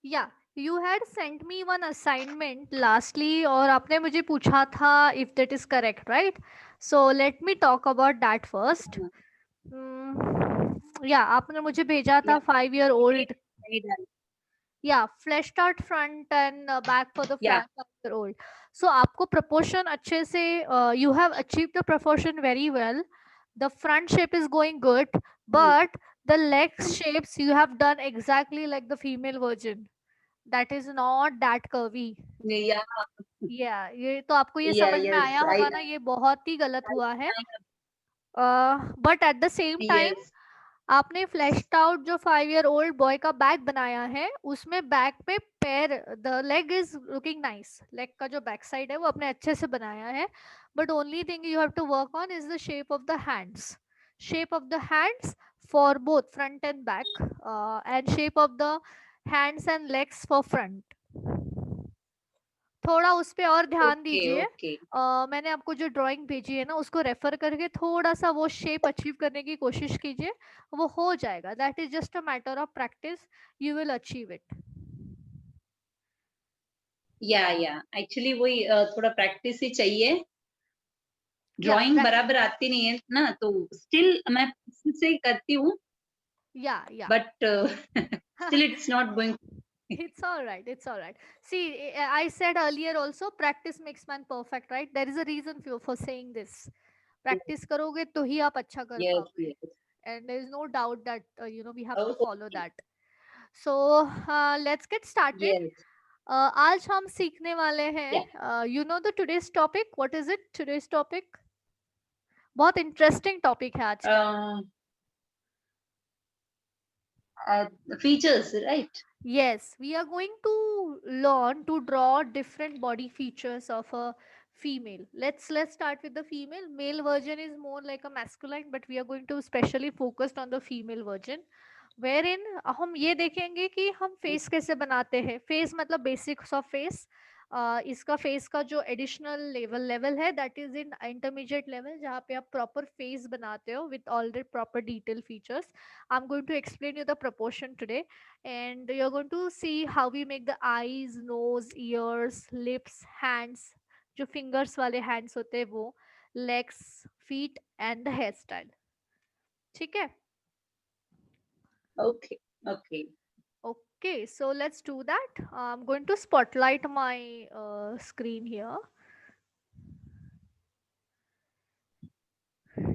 या you had sent me one assignment lastly और आपने मुझे पूछा था if that is correct, right? So let me talk about that first. हाँ, या आपने मुझे भेजा था या 5 year मैंने old. नहीं डाली। या flash out front and back for the या 5 year old. सो आपको प्रपोर्शन अच्छे से, you have achieve the proportion very well. The front shape is going good, but the leg shapes you have done exactly like the female version. That is not that curvy. या ये तो आपको ये या समझ में यस आया आई होगा ना, ये बहुत ही गलत हुआ है. I but at the same time yes आपने फ्लैश्ड आउट जो 5 year old बॉय का बैक बनाया है, उसमें बैक पे पैर, the leg is looking nice. Leg का जो बैक साइड है वो आपने अच्छे से बनाया है. But only thing you have to work on is the shape of the hands. Shape of the hands for both front and back, and shape of the hands and legs for front. थोड़ा उस पे और ध्यान okay दीजिए. Okay मैंने आपको जो drawing भेजी है ना, उसको रेफर करके थोड़ा सा वो शेप अचीव करने की कोशिश कीजिए. वो हो जाएगा. That is just a matter of practice. You will achieve it. या एक्चुअली वही थोड़ा प्रैक्टिस ही चाहिए। या ड्राइंग बराबर आती नहीं है ना, तो स्टिल मैं practice से करती हूँ, या but still it's not going. it's all right, it's all right. See, I said earlier also, practice makes man perfect, right? There is a reason for saying this. Practice करोगे तो ही आप अच्छा कर यस पाओगे. Yes And there is no doubt that we have to follow okay that. So let's get started. Yes आज हम सीखने वाले या हैं, you know the today's topic. What is it today's topic? बहुत इंटरेस्टिंग टॉपिक है आज का. Features right. Yes, we are going to learn to draw different body features of a female. Let's start with the female. Male version is more like a masculine, but we are going to specially focused on the female version. Wherein हम ये देखेंगे कि हम face कैसे बनाते हैं. Face मतलब basics of face. इसका फेस का जो एडिशनल लेवल है, that is in intermediate level, जहाँ पे आप प्रॉपर फेस बनाते हो with all the proper detail features. I am going to explain you the proportion today, and you're going to see how we make the eyes, nose, ears, lips, hands, जो fingers वाले hands होते हैं वो, legs, feet and the hairstyle. ठीक है? Okay okay Okay, so let's do that. I'm going to spotlight my screen here.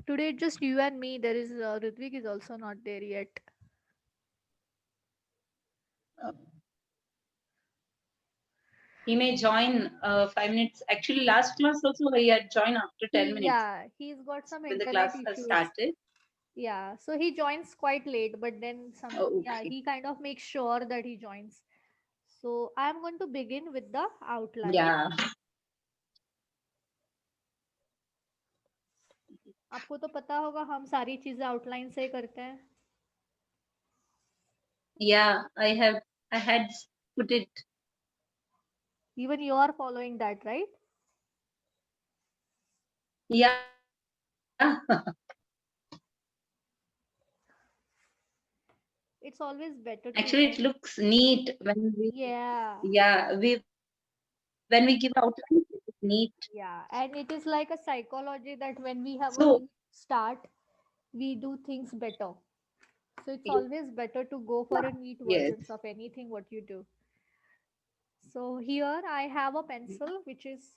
Today it's just you and me. There is Ritvik is also not there yet. he may join 5 minutes. Actually, last class also he had joined after 10 minutes Yeah, he's got some when the internet class has issues. started. Yeah, so he joins quite late, but then yeah, Okay. he kind of makes sure that he joins. So I'm going to begin with the outline. Yeah. आपको तो पता होगा हम सारी चीजें outline से ही करते हैं. Yeah, I had put it. Even you are following that, right? Yeah. It's always better to Actually, it know. looks neat when we, Yeah, yeah, when we give outline, it's neat. yeah. And it is like a psychology that when we have a So, neat start, we do things better. So it's yeah, always better to go for a neat yes. versions of anything what you do. So here I have a pencil which is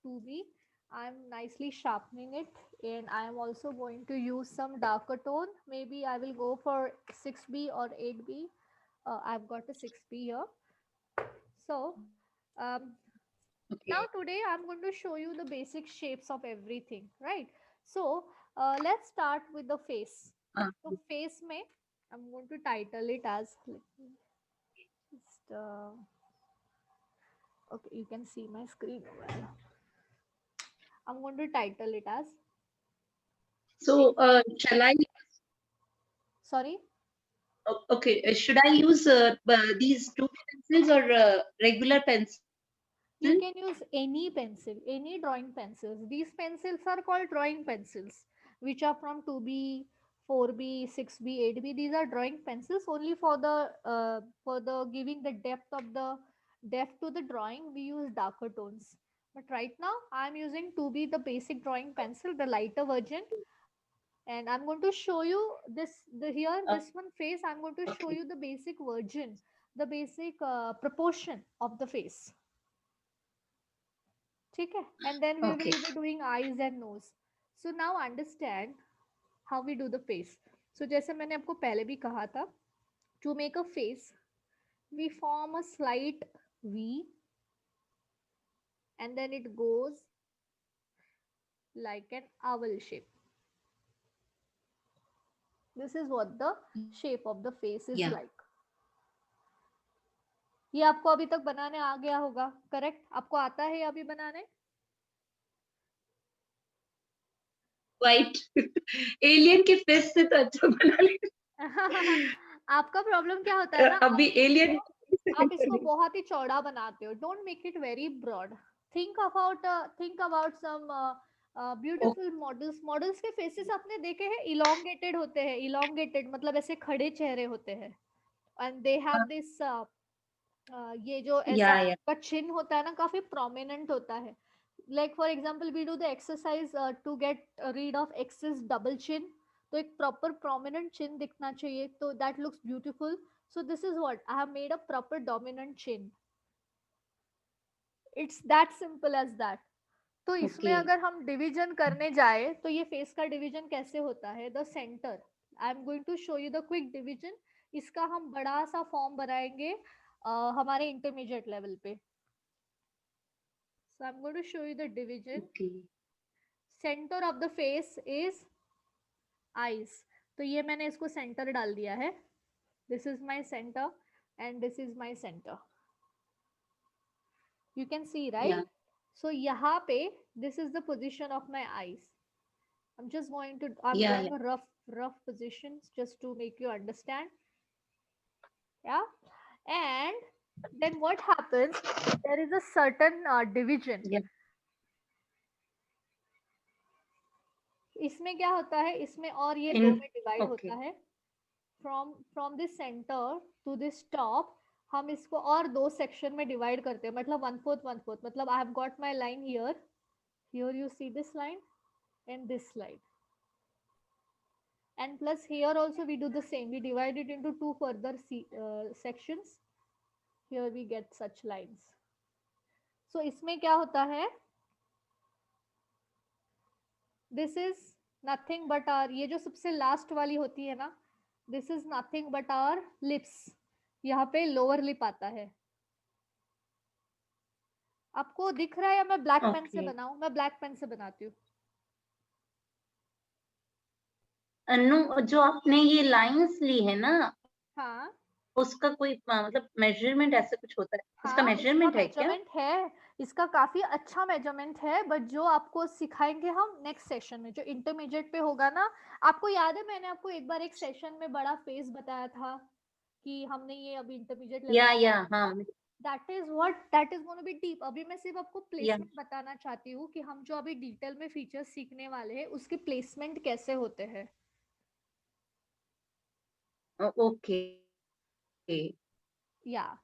2B. I'm nicely sharpening it, and I am also going to use some darker tone. Maybe I will go for 6B or 8B. I've got a 6B here. So um, now Okay. today I'm going to show you the basic shapes of everything, right? So let's start with the face. Uh, So face may, I'm going to title it as, let me just, okay, you can see my screen well. I'm going to title it as so, face. shall I? Sorry. Okay, should I use these two pencils or regular pencil? You can use any pencil, any drawing pencils. These pencils are called drawing pencils, which are from 2B, 4B, 6B, 8B. These are drawing pencils only for the giving the depth to the drawing. We use darker tones. But right now I'm using 2B, the basic drawing pencil, the lighter version, and I'm going to show you this one face. I'm going to show Okay. you the basic version, the basic proportion of the face. ठीक है? And then we Okay. will be doing eyes and nose. So now understand how we do the face. So जैसे मैंने आपको पहले भी कहा था, to make a face we form a slight V, and then it goes like an oval shape. This is what the shape of the face is Yeah. like. ये आपको अभी तक बनाने आ गया होगा, करेक्ट? आपको आता है अभी बनाने? Quite. एलियन के फेस से तो अच्छा बना लिया। आपका प्रॉब्लम क्या होता है ना, अभी एलियन आप इसको बहुत ही चौड़ा बनाते हो. Don't make it very broad. Think about some beautiful models के फेसेस आपने देखे हैं, इलोंगेटेड होते हैं. इलोंगेटेड मतलब ऐसे खड़े चेहरे होते हैं, एंड दे हैव दिस ये जो ऐसा या आपका चिन होता है ना, काफी प्रोमिनेंट होता है. Like for example we do the exercise to get rid of excess double chin. तो एक प्रॉपर प्रोमिनेंट चिन दिखना चाहिए, तो that looks beautiful. So this is what I have made, a proper dominant chin. It's that simple as that. तो इसमें okay अगर हम division करने जाए तो ये फेस का डिवीजन कैसे होता है? The center, I am going to show you the quick division. इसका हम बड़ा सा फॉर्म बनाएंगे हमारे इंटरमीडिएट लेवल पे. So I am going to show you the division. Okay centre of the face is eyes. तो ये मैंने इसको सेंटर डाल दिया है. This is my centre and this is my centre. You can see, right? या So यहाँ पे this is the position of my eyes. I'm या drawing a rough positions just to make you understand. Yeah. And then what happens? There is a certain division. या इसमें क्या होता है? इसमें और ये इन दो में डिवाइड ओके होता है. From this center to this top, हम इसको और दो सेक्शन में डिवाइड करते हैं. मतलब 1/4 मतलब I have got my line here. Here you see this line and this line. And plus here also we do the same. We divide it into two further sections. Here we get such lines. So इसमें क्या होता है? This is nothing but our, ये जो सबसे last वाली होती है ना, this is nothing but our lips. यहाँ पे लोअर लिप आता है. आपको दिख रहा है या मैं ब्लैक पेन से ओके बनाऊं? मैं ब्लैक पेन से बनाती हूँ. अनु जो आपने ये लाइंस ली है ना हाँ उसका कोई मतलब मेजरमेंट ऐसे कुछ होता है उसका हाँ, इसका मेजरमेंट है क्या मेजरमेंट है. इसका काफी अच्छा मेजरमेंट है, बट जो आपको सिखाएंगे हम नेक्स्ट सेशन में, जो इंटरमीडिएट पे होगा ना. आपको याद है मैंने आपको एक बार एक सेशन में बड़ा फेस बताया था कि हमने ये अभी इंटरमीडिएट लेवल या पे. हाँ that is gonna B deep. अभी मैं सिर्फ आपको या प्लेसमेंट बताना चाहती हूँ कि हम जो अभी डिटेल में फीचर्स सीखने वाले हैं उसके प्लेसमेंट कैसे होते हैं. ओके या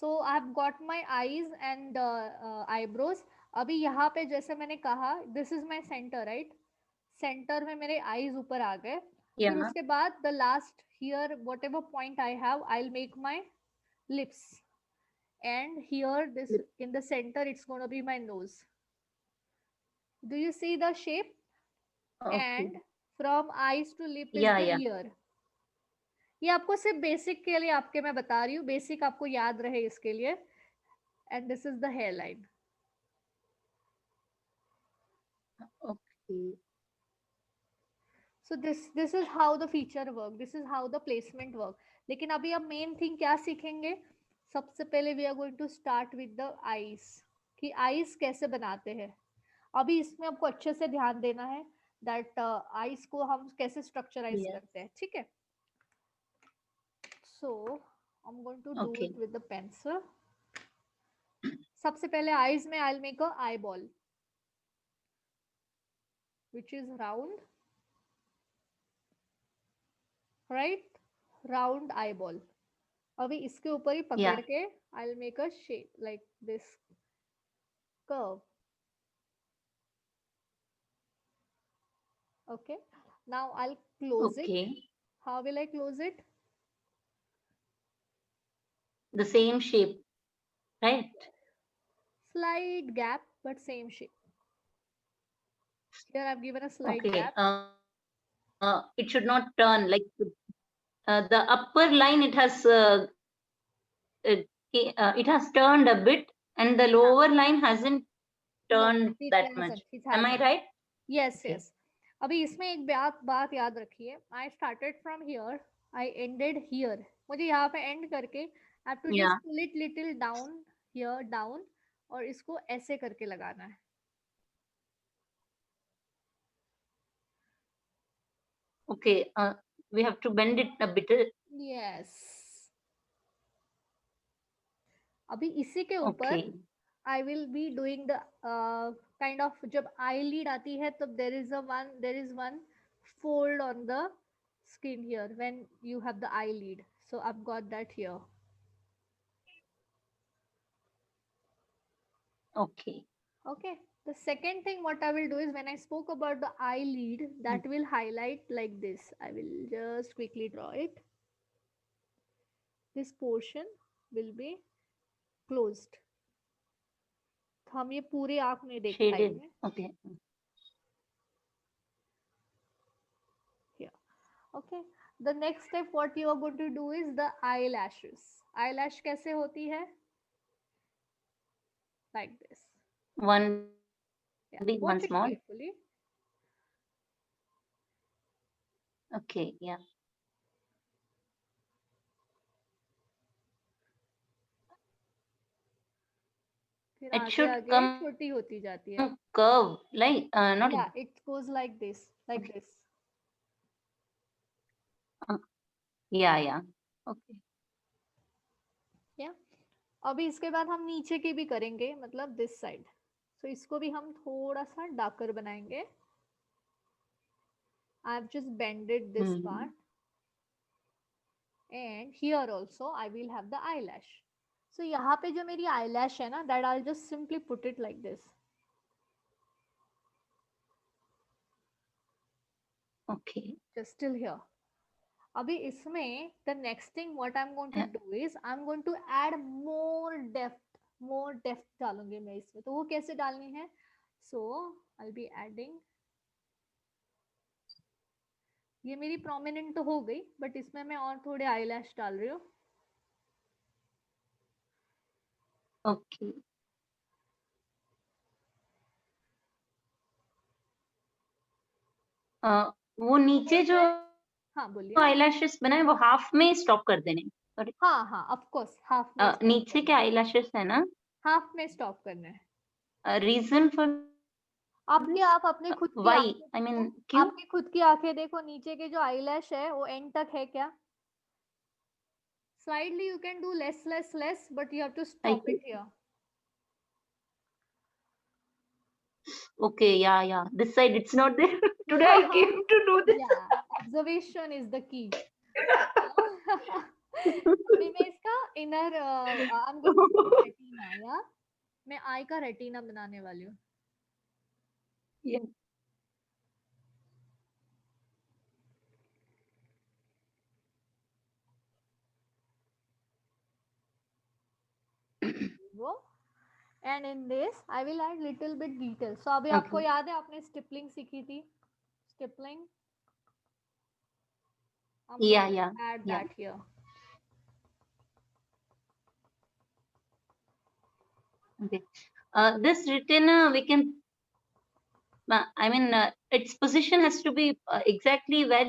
so I have got my eyes and eyebrows. अभी यहाँ पे जैसे मैंने कहा, this is my centre, right? Centre में मेरे आईज ऊपर आ गए. या फिर उसके बाद the last here what ever point I have, I will make my lips. And here this in the center it's going to be my nose. Do you see the shape? Okay And from eyes to lip is या the ear. ये आपको सिर्फ basic के लिए आपके मैं बता रही हूँ, बेसिक आपको याद रहे इसके लिए. And this is the hair line. Okay so this is how the feature work, this is how the placement work. लेकिन अभी हम मेन थिंग क्या सीखेंगे? सबसे पहले we are going to start with the eyes, कि आईज कैसे बनाते हैं. अभी इसमें आपको अच्छे से ध्यान देना है दैट आईज को हम कैसे स्ट्रक्चराइज यस करते हैं. ठीक है? So I am going to do okay it with the pencil. सबसे पहले आईज में I will make a eyeball which is round. right? Round eyeball. अभी इसके ऊपर ही Yeah. पकड़ के I'll make a shape like this curve. Okay. Now I'll close it. Okay. How will I close it? The same shape, right? Slight gap, but same shape. Here I've given a slight Okay. gap. It should not turn like the upper line. It has turned a bit, and the Yeah. lower line hasn't No, turned it that much. hasn't. It Am I hasn't. right? Yes, Okay. yes. अभी इसमें एक बात याद रखिए. I started from here. I ended here. मुझे यहाँ पे end करके I have to Yeah. just pull it little down here down और इसको ऐसे करके लगाना है. Okay. We have to bend it a bit. Yes. अभी इसी के ऊपर Okay. I will be doing the kind of जब eyelid आती है तब there is one fold on the skin here when you have the eyelid. So I've got that here. Okay. Okay. The second thing what I will do is when I spoke about the eyelid, that will highlight like this. I will just quickly draw it. This portion will be closed. तो हम ये पूरे आँख नहीं देख Shaded. पाएंगे. Okay. Yeah. Okay. The next step what you are going to do is the eyelashes. Eyelash कैसे होती है? Like this. One Yeah. big, one Watch it small. carefully. Okay. Yeah. फिर It आगे should आगे come छोटी होती जाती है. curve, like not. Yeah, it goes like this, like Okay. this. Uh, yeah. Yeah. Okay. Yeah. अभी इसके बाद हम नीचे की भी करेंगे मतलब दिस साइड. So इसको भी हम थोड़ा सा डार्कर बनाएंगे. I have just bended this part. And here also I will have the eyelash. So यहाँ पे जो मेरी eyelash है ना, that I'll just simply put it like this. Okay. Just till here. अभी इसमें the next thing what I'm going to Yeah. do is I'm going to add more depth डालूंगी मैं इसमें. तो वो कैसे डालनी है? So I'll be adding. ये मेरी prominent तो हो गई, but इसमें मैं और थोड़े eyelash डाल रही हूँ. Okay. वो नीचे जो हाँ बोलिए. eyelashes बनाए वो half में stop कर देने. Sorry. हाँ हाँ of course half में stop नीचे के करना है. eyelashes है ना? half में stop करना है. Reason for आप अपनी खुद की why? आंखें I देखो. mean, क्यों? आपकी खुद की आंखें देखो. नीचे के जो eyelash है वो end तक है क्या? Slightly you can do less, but you have to stop it here. Okay, yeah. This side it's not there. Today I came to do this. Yeah, observation is the key. अभी मैं इसका inner I'm going to do retina. Yeah, मैं eye का retina बनाने वाली हूँ. Yeah. वो. And in this I will add little bit detail. So अभी आपको Okay. याद है आपने stippling सीखी थी? Stippling. I'm going Yeah. to add Yeah. that here. Okay. This retina we can. I mean, its position has to be exactly where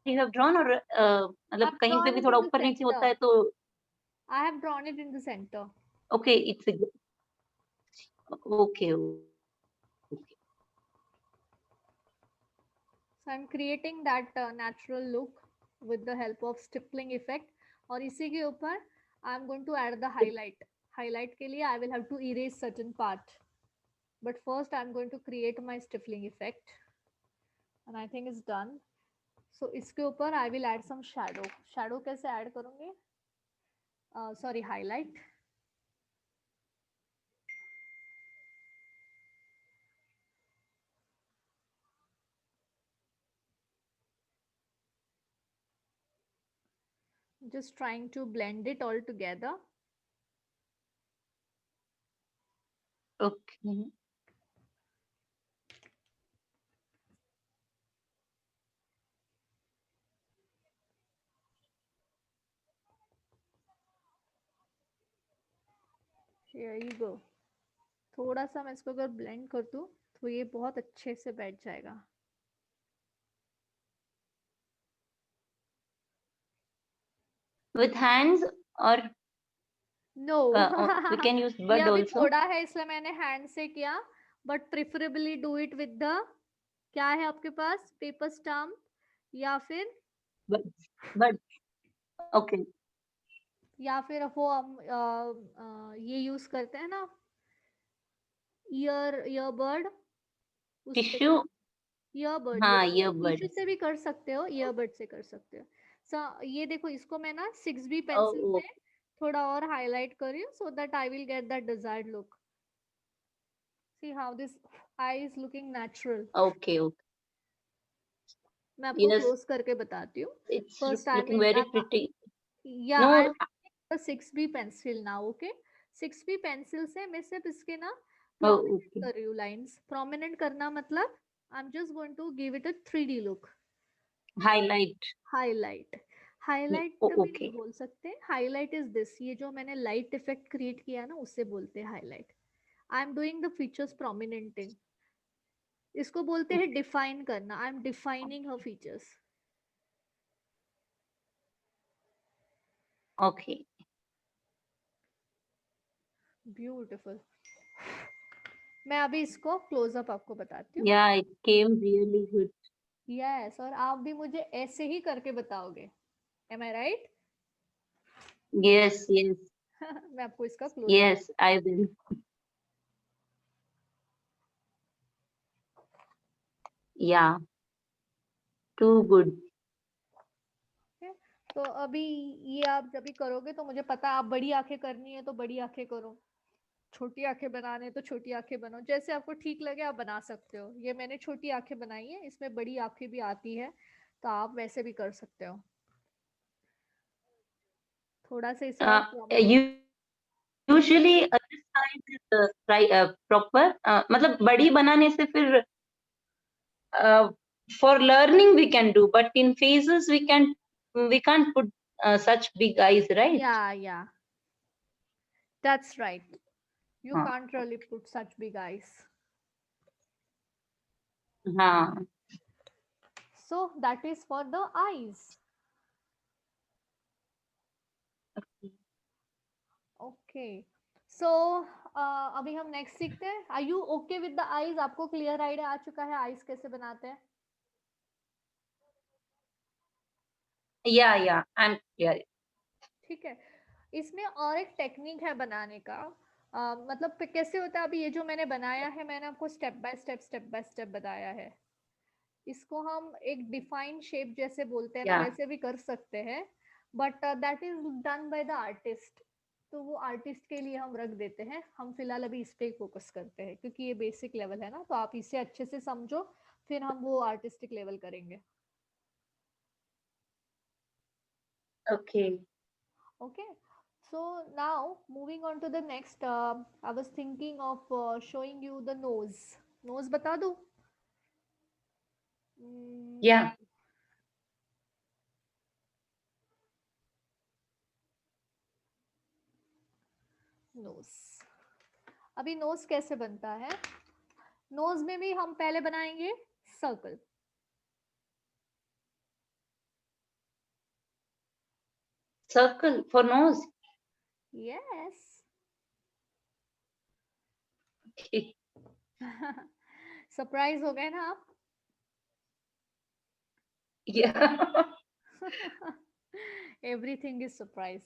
you have drawn, or मतलब I've कहीं पे भी drawn थोड़ा it in ऊपर the नीचे होता है center. तो I have drawn it in the center. okay, it's okay. So I'm creating that natural look with the help of stippling effect. और इसी के ऊपर I'm going to add the highlight. Highlight के लिए I will have to erase certain part. But first I'm going to create my stippling effect. And I think it's done. So इसके ऊपर I will add some shadow. Shadow कैसे add करूंगी? Sorry, highlight. Just trying to blend it all together. Okay. Here you go. थोड़ा सा मैं इसको अगर blend कर दूं तो ये बहुत अच्छे से बैठ जाएगा. With hands or no. we can use ये bud अभी also. थोड़ा है इसलिए मैंने हैंड से किया. But preferably do it with the, क्या है आपके पास, पेपर स्टाम्प या फिर, Bud. Bud. Okay. या फिर वो हम ये यूज करते हैं ना, ईयरबड, उससे Tissue. ईयरबड, हाँ, टिश्यू earbuds. से भी कर सकते हो, ईयरबड से कर सकते हो. ये देखो, इसको मैं ना 6B पेंसिल Oh, से थोड़ा और हाईलाइट कर रही हूँ so that I will get that desired look. See how this I is looking natural. okay, okay. मैं आपको Yes, क्लोज करके बताती हूँ. it's first I looking mean, very pretty. या आई No, 6B pencil now. Okay, 6B pencil से मैं सिर्फ इसके ना oh, प्रोमिनेंट okay. कर रही हूँ लाइंस. प्रोमिनेंट करना मतलब I am just going to give it a 3D look. Highlight. Highlight. Highlight Oh, भी नहीं okay. बोल सकते. हाईलाइट इज दिस, ये जो मैंने लाइट इफेक्ट क्रिएट किया ना उससे बोलते हैं highlight. I am doing the features prominenting. इसको बोलते हैं डिफाइन करना. I am defining her features. Okay. Beautiful. मैं अभी इसको क्लोजअप आपको बताती हूँ. Yeah, it came really good. Yes, और आप भी मुझे ऐसे ही करके बताओगे. एम आई राइट? Yes, yes, मैं आपको इसका close up. yes, I will. Yeah, too good. तो अभी ये आप जब भी करोगे तो मुझे पता है आप बड़ी आंखें करनी है तो बड़ी आंखें करो, छोटी आंखें बनाने तो छोटी आंखें बनाओ, जैसे आपको ठीक लगे आप बना सकते हो. ये मैंने छोटी आंखें बनाई है, इसमें बड़ी आंखें भी आती है तो आप वैसे भी कर सकते हो. थोड़ा सा इसे और prominent. Usually this size is proper. मतलब बड़ी बनाने से फिर uh, for learning we can do, but in phases we can't put such big eyes, right? या दैट्स राइट. यू हाँ, can't really put such big eyes. हाँ. So that is for the eyes. Okay. So अभी हम next सीखते हैं. Are you okay with the eyes? आपको clear idea आ चुका है आईज कैसे बनाते हैं? Yeah, yeah. ठीक है. इसमें और एक टेक्निक है बनाने का. मतलब कैसे होता है, अभी ये जो मैंने बनाया है मैंने आपको स्टेप बाय स्टेप बताया है. इसको हम एक डिफाइंड शेप जैसे बोलते हैं ना Yeah. वैसे भी कर सकते हैं. But that is done by the artist. तो वो आर्टिस्ट के लिए हम रख देते हैं. हम फिलहाल अभी इस पे फोकस करते हैं क्योंकि ये बेसिक लेवल है ना, तो आप इसे अच्छे से समझो, फिर हम वो आर्टिस्टिक लेवल करेंगे. Okay. Okay. So now moving on to the next, I was thinking of showing you the nose. Nose बता दूँ? Yeah. नोज. अभी नोज कैसे बनता है? नोज में भी हम पहले बनाएंगे circle. Circle for nose. Yes. Okay. Surprise हो गए ना आप? Yeah. Everything is surprise.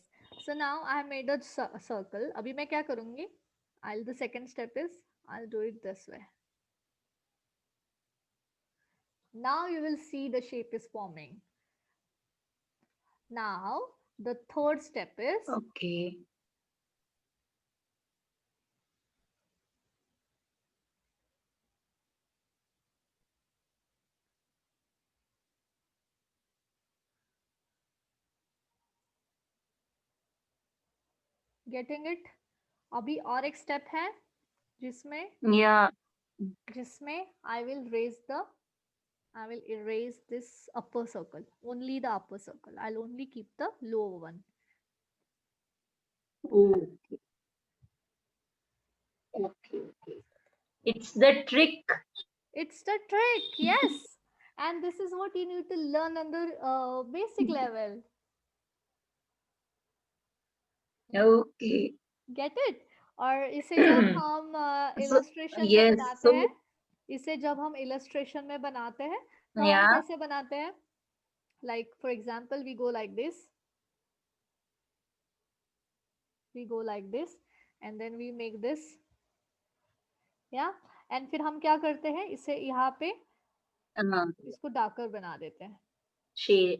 So now I made a circle. अभी मैं क्या करूंगी, I the second step is I do it this way. Now you will see the shape is forming. Now the third step is Okay. getting it. अभी और एक step है जिसमें Yeah. जिसमें I will erase this upper circle, only the upper circle. I'll only keep the lower one. Oh, okay. Okay. It's the trick. It's the trick, yes. And this is what you need to learn under basic level. Okay. Get it? और इसे जब हम So illustration में yes. बनाते हैं, So इसे जब हम illustration में बनाते हैं, तो हम yeah. कैसे बनाते हैं? Like for example, we go like this, and then we make this, yeah. And फिर हम क्या करते हैं? इसे यहाँ पे इसको darker बना देते हैं. She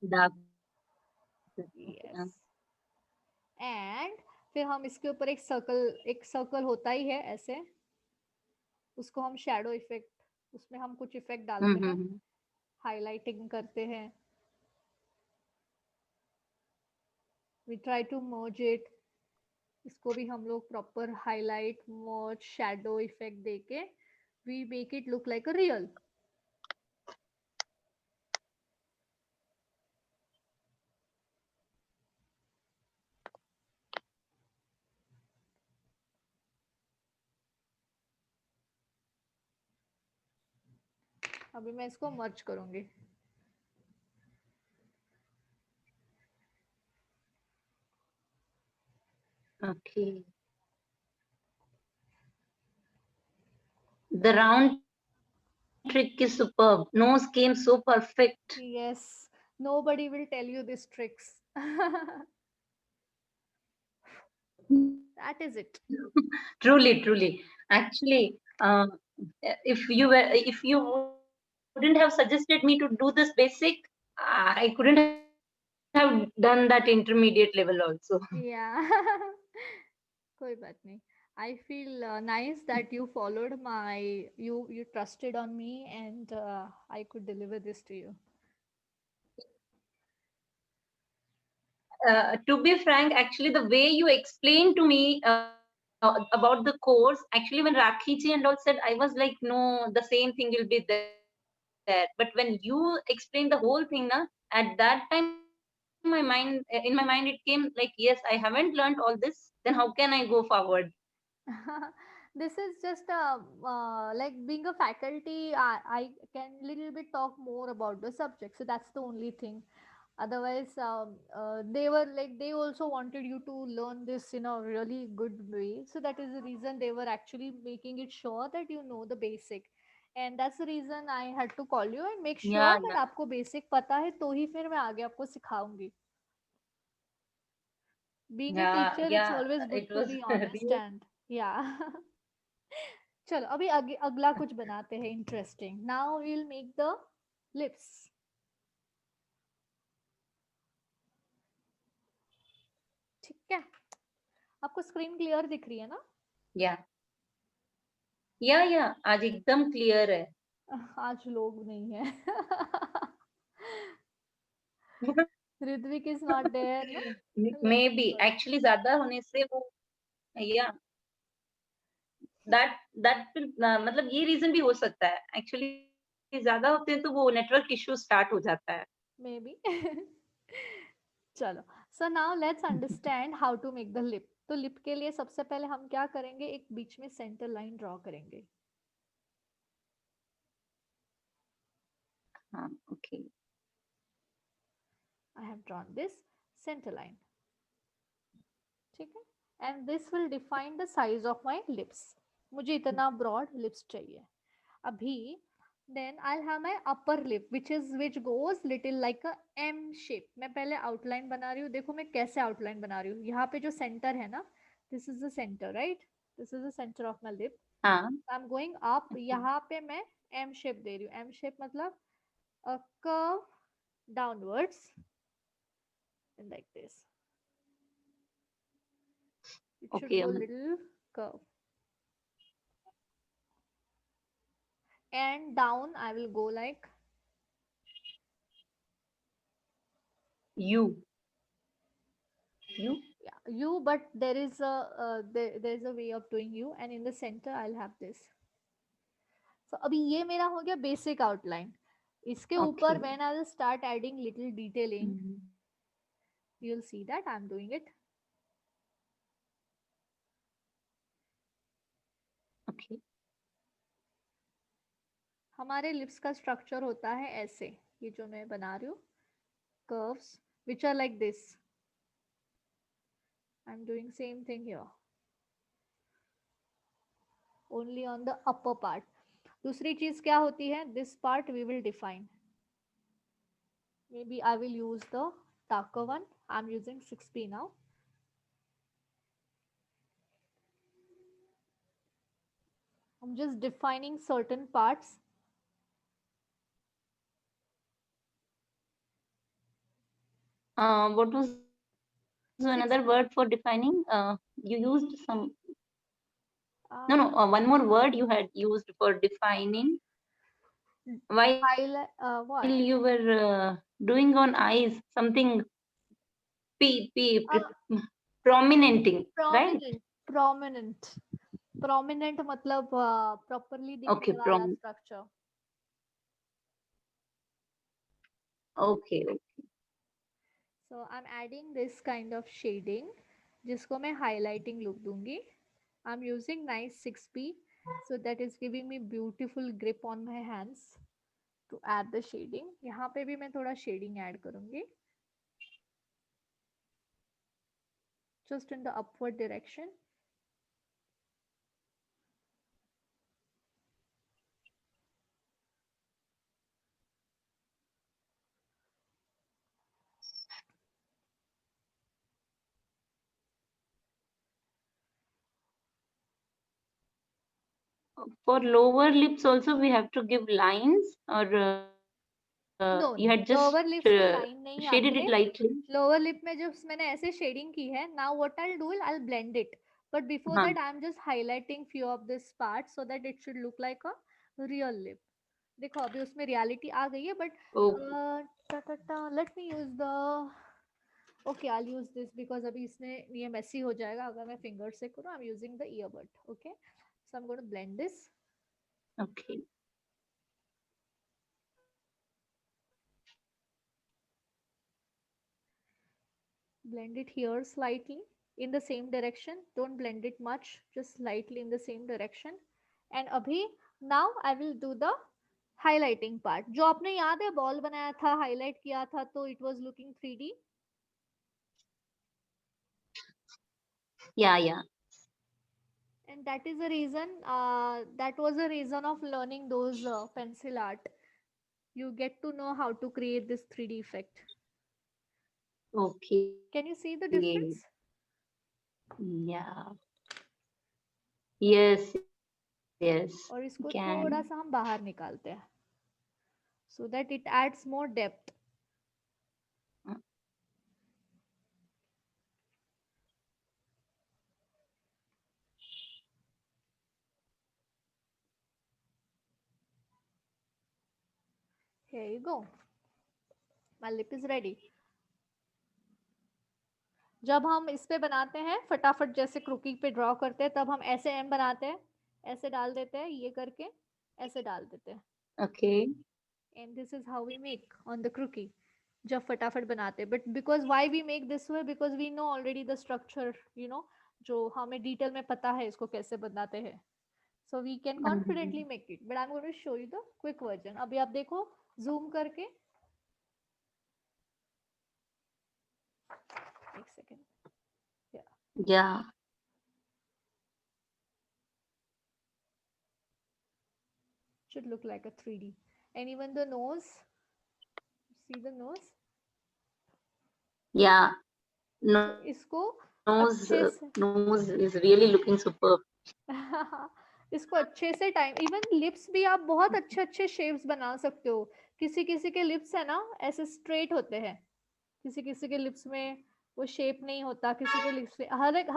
dark. Yes. And फिर हम इसके ऊपर एक सर्कल होता ही है ऐसे, उसको हम शैडो इफेक्ट, उसमें हम कुछ इफेक्ट डालते हैं, Mm-hmm. हाइलाइटिंग करते हैं, we try to merge it, इसको भी हम लोग proper highlight merge shadow effect देके we make it look like a real. अभी मैं इसको मर्ज करूंगी. Okay. The round trick is superb. Nose came so perfect. Yes, nobody will tell you these tricks. That is it. Truly, truly. Actually, if you wouldn't have suggested me to do this basic, I couldn't have done that intermediate level also. Yeah. कोई बात नहीं. I feel nice that you followed my, you trusted on me, and I could deliver this to you. To be frank, actually, the way you explained to me about the course, actually, when Rakhi ji and all said, I was like, no, the same thing will be there. But when you explained the whole thing, na, at that time, in my mind, it came like, yes, I haven't learned all this. Then how can I go forward? This is just like being a faculty, I can little bit talk more about the subject, so that's the only thing. Otherwise they were like, they also wanted you to learn this in a really good way, so that is the reason they were actually making it sure that you know the basic. And that's the reason I had to call you and make Yeah, sure yeah, that आपको basic पता है तो ही फिर मैं आगे आपको सिखाऊंगी. Being a yeah, teacher, it's yeah. always good It to was be honest, real. and yeah. चलो अभी अगला कुछ बनाते हैं interesting. Now we will make the lips. ठीक है, आपको स्क्रीन क्लियर दिख रही है ना? Yeah, yeah. आज एकदम clear है. आज लोग नहीं है. ऋत्विक इज नॉट देयर ना. Maybe actually ज्यादा होने से वो, yeah, that will मतलब ये रीजन भी हो सकता है. एक्चुअली ज्यादा होते हैं तो वो नेटवर्क इश्यू स्टार्ट हो जाता है. Maybe. चलो, so now let's understand how to make the lip. तो लिप के लिए सबसे पहले हम क्या करेंगे, एक बीच में सेंटर लाइन ड्रॉ करेंगे. हाँ, okay. I have drawn this center line. ठीक है, and this will define the size of my lips. मुझे इतना ब्रॉड लिप्स चाहिए अभी. Then I have my upper lip which goes little like a M shape. मैं पहले outline बना रही हूँ. देखो मैं कैसे आउटलाइन बना रही हूँ. यहाँ पे जो सेंटर है ना, this is the centre, right? This is the centre of my lip. हाँ, I am going up, okay. यहाँ पे मैं एम शेप दे रही हूँ। एम शेप मतलब a curve downwards and like this. It should Okay, go little curve. And down I will go like you, you. yeah, you, but there is a there's a way of doing you, and in the center I'll have this. So अभी ये मेरा हो गया basic outline. इसके ऊपर Okay. when I will start adding little detailing, Mm, you'll see that I'm doing it. okay. हमारे lips का structure होता है ऐसे, ये जो मैं बना रही हूँ, curves which are like this. I'm doing same thing here, only on the upper part. दूसरी चीज क्या होती है, this part we will define. Maybe I will use the darker one. I'm using 6p now. I'm just defining certain parts. What was another 6p. word for defining? You used some. No, no. Uh, One more word you had used for defining while highlight what? you were doing on eyes something Uh, prominenting, right? prominent. Prominent. Prominent मतलब properly Okay, दिखने वाला structure. okay. So I'm adding this kind of shading, जिसको मैं highlighting look दूंगी. I'm using nice 6p, so that is giving me beautiful grip on my hands to add the shading. यहाँ पे भी मैं थोड़ा shading add करूंगी, just in the upward direction. For lower lips also we have to give lines, or you know had no, just lower lips में line नहीं shaded आती it है. lightly. लोअर लिप में जब मैंने ऐसे शेडिंग की है, now what I do, I blend it, but before Huh. That I am just highlighting few of this part so that it should look like a real lip. देखो अभी उसमें reality आ गई है, Oh, but let me use the, okay I use this because अभी इसने ये Messi हो जाएगा अगर मैं फिंगर से करूँ. I am using the earbud. Okay, so I am going to blend this. okay. Blend it here slightly in the same direction. Don't blend it much, just slightly in the same direction. And abhi, now I will do the highlighting part. जो आपने याद है ball बनाया था, highlight किया था, तो it was looking 3D. Yeah. And that is the reason, that was the reason of learning those pencil art. You get to know how to create this 3D effect. Okay. Can you see the difference? Yeah. Yes. और इसको थोड़ा Can. सा हम बाहर निकालते हैं, so that it adds more depth. Here you go. My lip is ready. जब हम इस पे बनाते हैं फटाफट, जैसे क्रूकी पे ड्रॉ करते हैं, तब हम ऐसे एम बनाते हैं, ऐसे डाल देते हैं, ये करके ऐसे डाल देते हैं. Okay. And this is how we make on the croquis जब फटाफट बनाते हैं. But because why we make this way, because we know already the structure, जो हमें डिटेल में पता है इसको कैसे बनाते हैं. So we can confidently Mhm. Make it. But I am going to show you the quick version. अभी आप देखो जूम करके, एक second. Yeah. Should look like a 3D. And even the nose, see the nose. Yeah. So इसको Nose अच्छे से nose is really looking superb. इसको अच्छे से टाइम, इवन लिप्स भी आप बहुत अच्छे अच्छे शेप्स बना सकते हो। किसी किसी के लिप्स है ना ऐसे स्ट्रेट होते हैं, किसी किसी के लिप्स में वो शेप नहीं होता, किसी के लिप्स में हर एक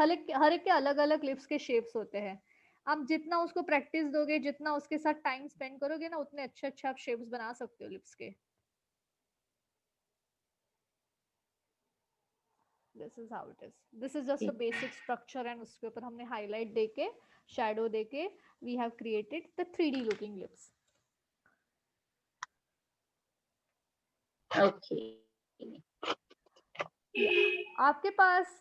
के अलग अलग लिप्स के शेप्स होते हैं। आप जितना उसको प्रैक्टिस दोगे, जितना उसके साथ टाइम स्पेंड करोगे ना, उतने अच्छे अच्छे आप शेप्स बना सकते हो लिप्स के। This is how it is, this is just a basic structure, and उसके ऊपर हमने हाईलाइट देके, शैडो देके, we have created the 3D looking lips. Okay. आपके पास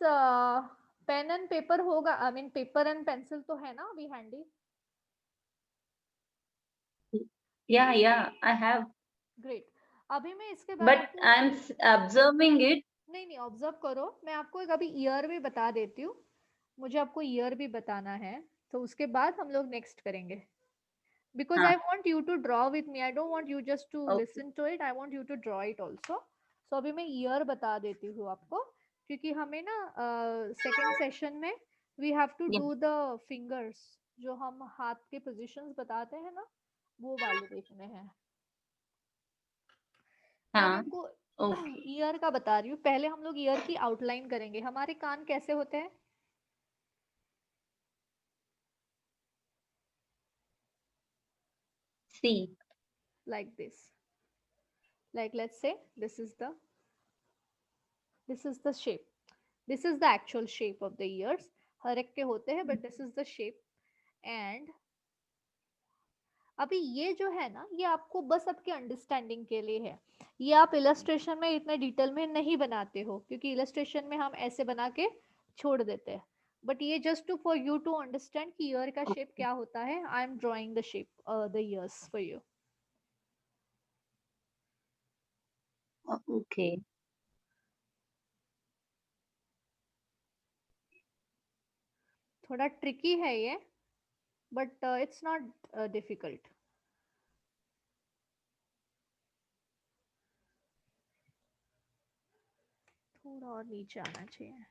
पेन एंड पेपर होगा, I mean paper and pencil तो है ना अभी handy? Yeah, I have, great. अभी मैं इसके बाद but आपको, I'm observing it. नहीं नहीं ऑब्जर्व करो, मैं आपको एक अभी ईयर भी बता देती हूँ, मुझे आपको ईयर भी बताना है, तो उसके बाद हम लोग नेक्स्ट करेंगे। Because I हाँ, want you to draw with me, I don't want you just to okay. listen to it, I want you to draw it also. So अभी मैं ईयर बता देती हूँ आपको, क्योंकि हमें ना सेकेंड सेशन में we have to Yeah. do the fingers, जो हम हाथ के positions बताते हैं ना, वो वाले देखने हैं। मैं हाँ, आपको okay. ईयर का बता रही हूँ, पहले हम लोग ईयर की आउटलाइन करेंगे। हमारे कान कैसे होते हैं? See. Like this, like let's say this is the shape, this is the actual shape of the ears, हर एक के होते हैं, but this is the shape. And अभी ये जो है ना, ये आपको बस आपके अंडरस्टैंडिंग के लिए है, ये आप इलस्ट्रेशन में इतने डिटेल में नहीं बनाते हो, क्योंकि इलस्ट्रेशन में हम ऐसे बना के छोड़ देते हैं, बट ये just to for you to understand कि ईयर का शेप क्या होता है। I am drawing the shape, the ears for you. Okay. थोड़ा ट्रिकी है ये, बट इट्स नॉट डिफिकल्ट। थोड़ा और नीचे आना चाहिए।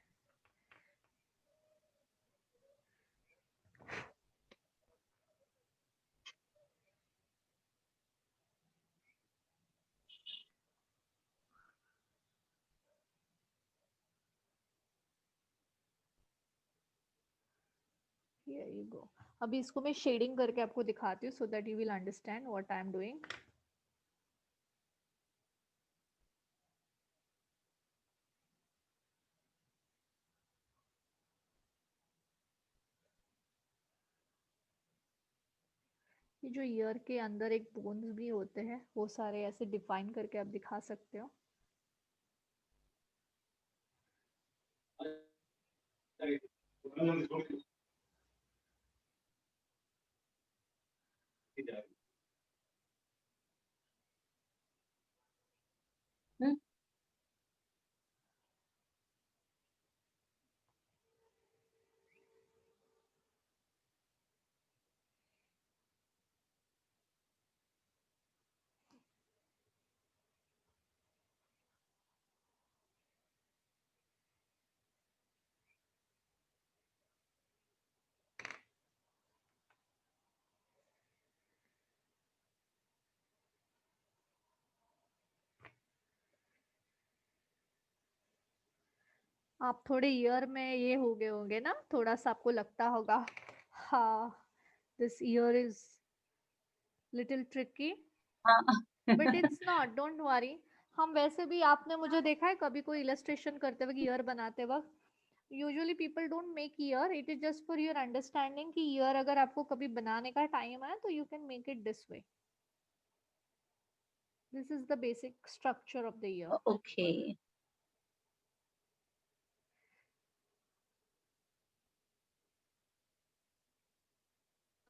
Here you go. अभी इसको मैं शेडिंग करके आपको दिखाती हूँ, so that you will understand what I am doing. ये जो ईयर के अंदर एक बोन्स भी होते हैं, वो सारे ऐसे डिफाइन करके आप दिखा सकते हो। Hmm. आप थोड़े ईयर में ये हो गए होंगे ना, थोड़ा सा आपको लगता होगा, हाँ this year is little tricky, हाँ. But it's not, don't worry. हम वैसे भी, आपने मुझे देखा है कभी कोई इलस्ट्रेशन करते वक्त, ईयर बनाते वक्त, usually people don't make year, it is just for your understanding कि ईयर अगर आपको कभी बनाने का टाइम आए तो you can make it this way. This is the basic structure of the year. Okay.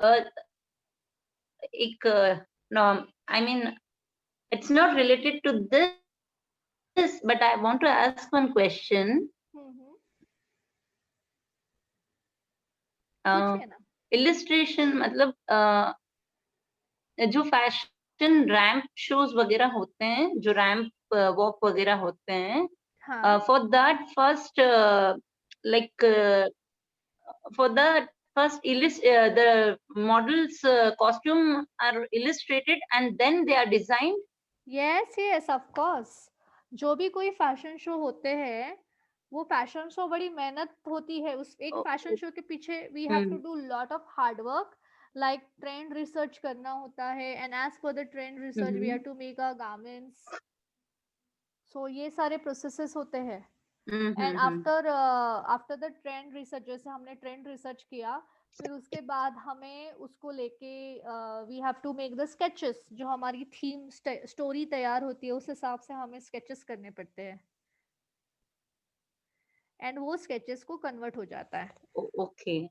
Uh, no, I mean, it's not related to this, but I want to ask one question. पूछिए ना। Illustration, मतलब जो fashion ramp shows वगैरह होते हैं, जो ramp walk वगैरह होते हैं, हाँ for that first, like for that first the model's costume are illustrated and then they are designed. yes of course. जो भी कोई फैशन शो होते हैं, वो फैशन शो बड़ी मेहनत होती है। उस एक फैशन शो के पीछे we have to do lot of hard work, like trend research करना होता है, एंड एज पर the trend research we have to make a garments. So ये सारे प्रोसेसेस होते हैं। And after the trend research, जैसे हमने ट्रेंड रिसर्च किया, फिर उसके बाद हमें उसको लेके we have to make the sketches. जो हमारी थीम स्टोरी तैयार होती है, उस हिसाब से हमें स्केचेस करने पड़ते हैं, एंड वो स्केचेस को कन्वर्ट हो जाता है। Okay.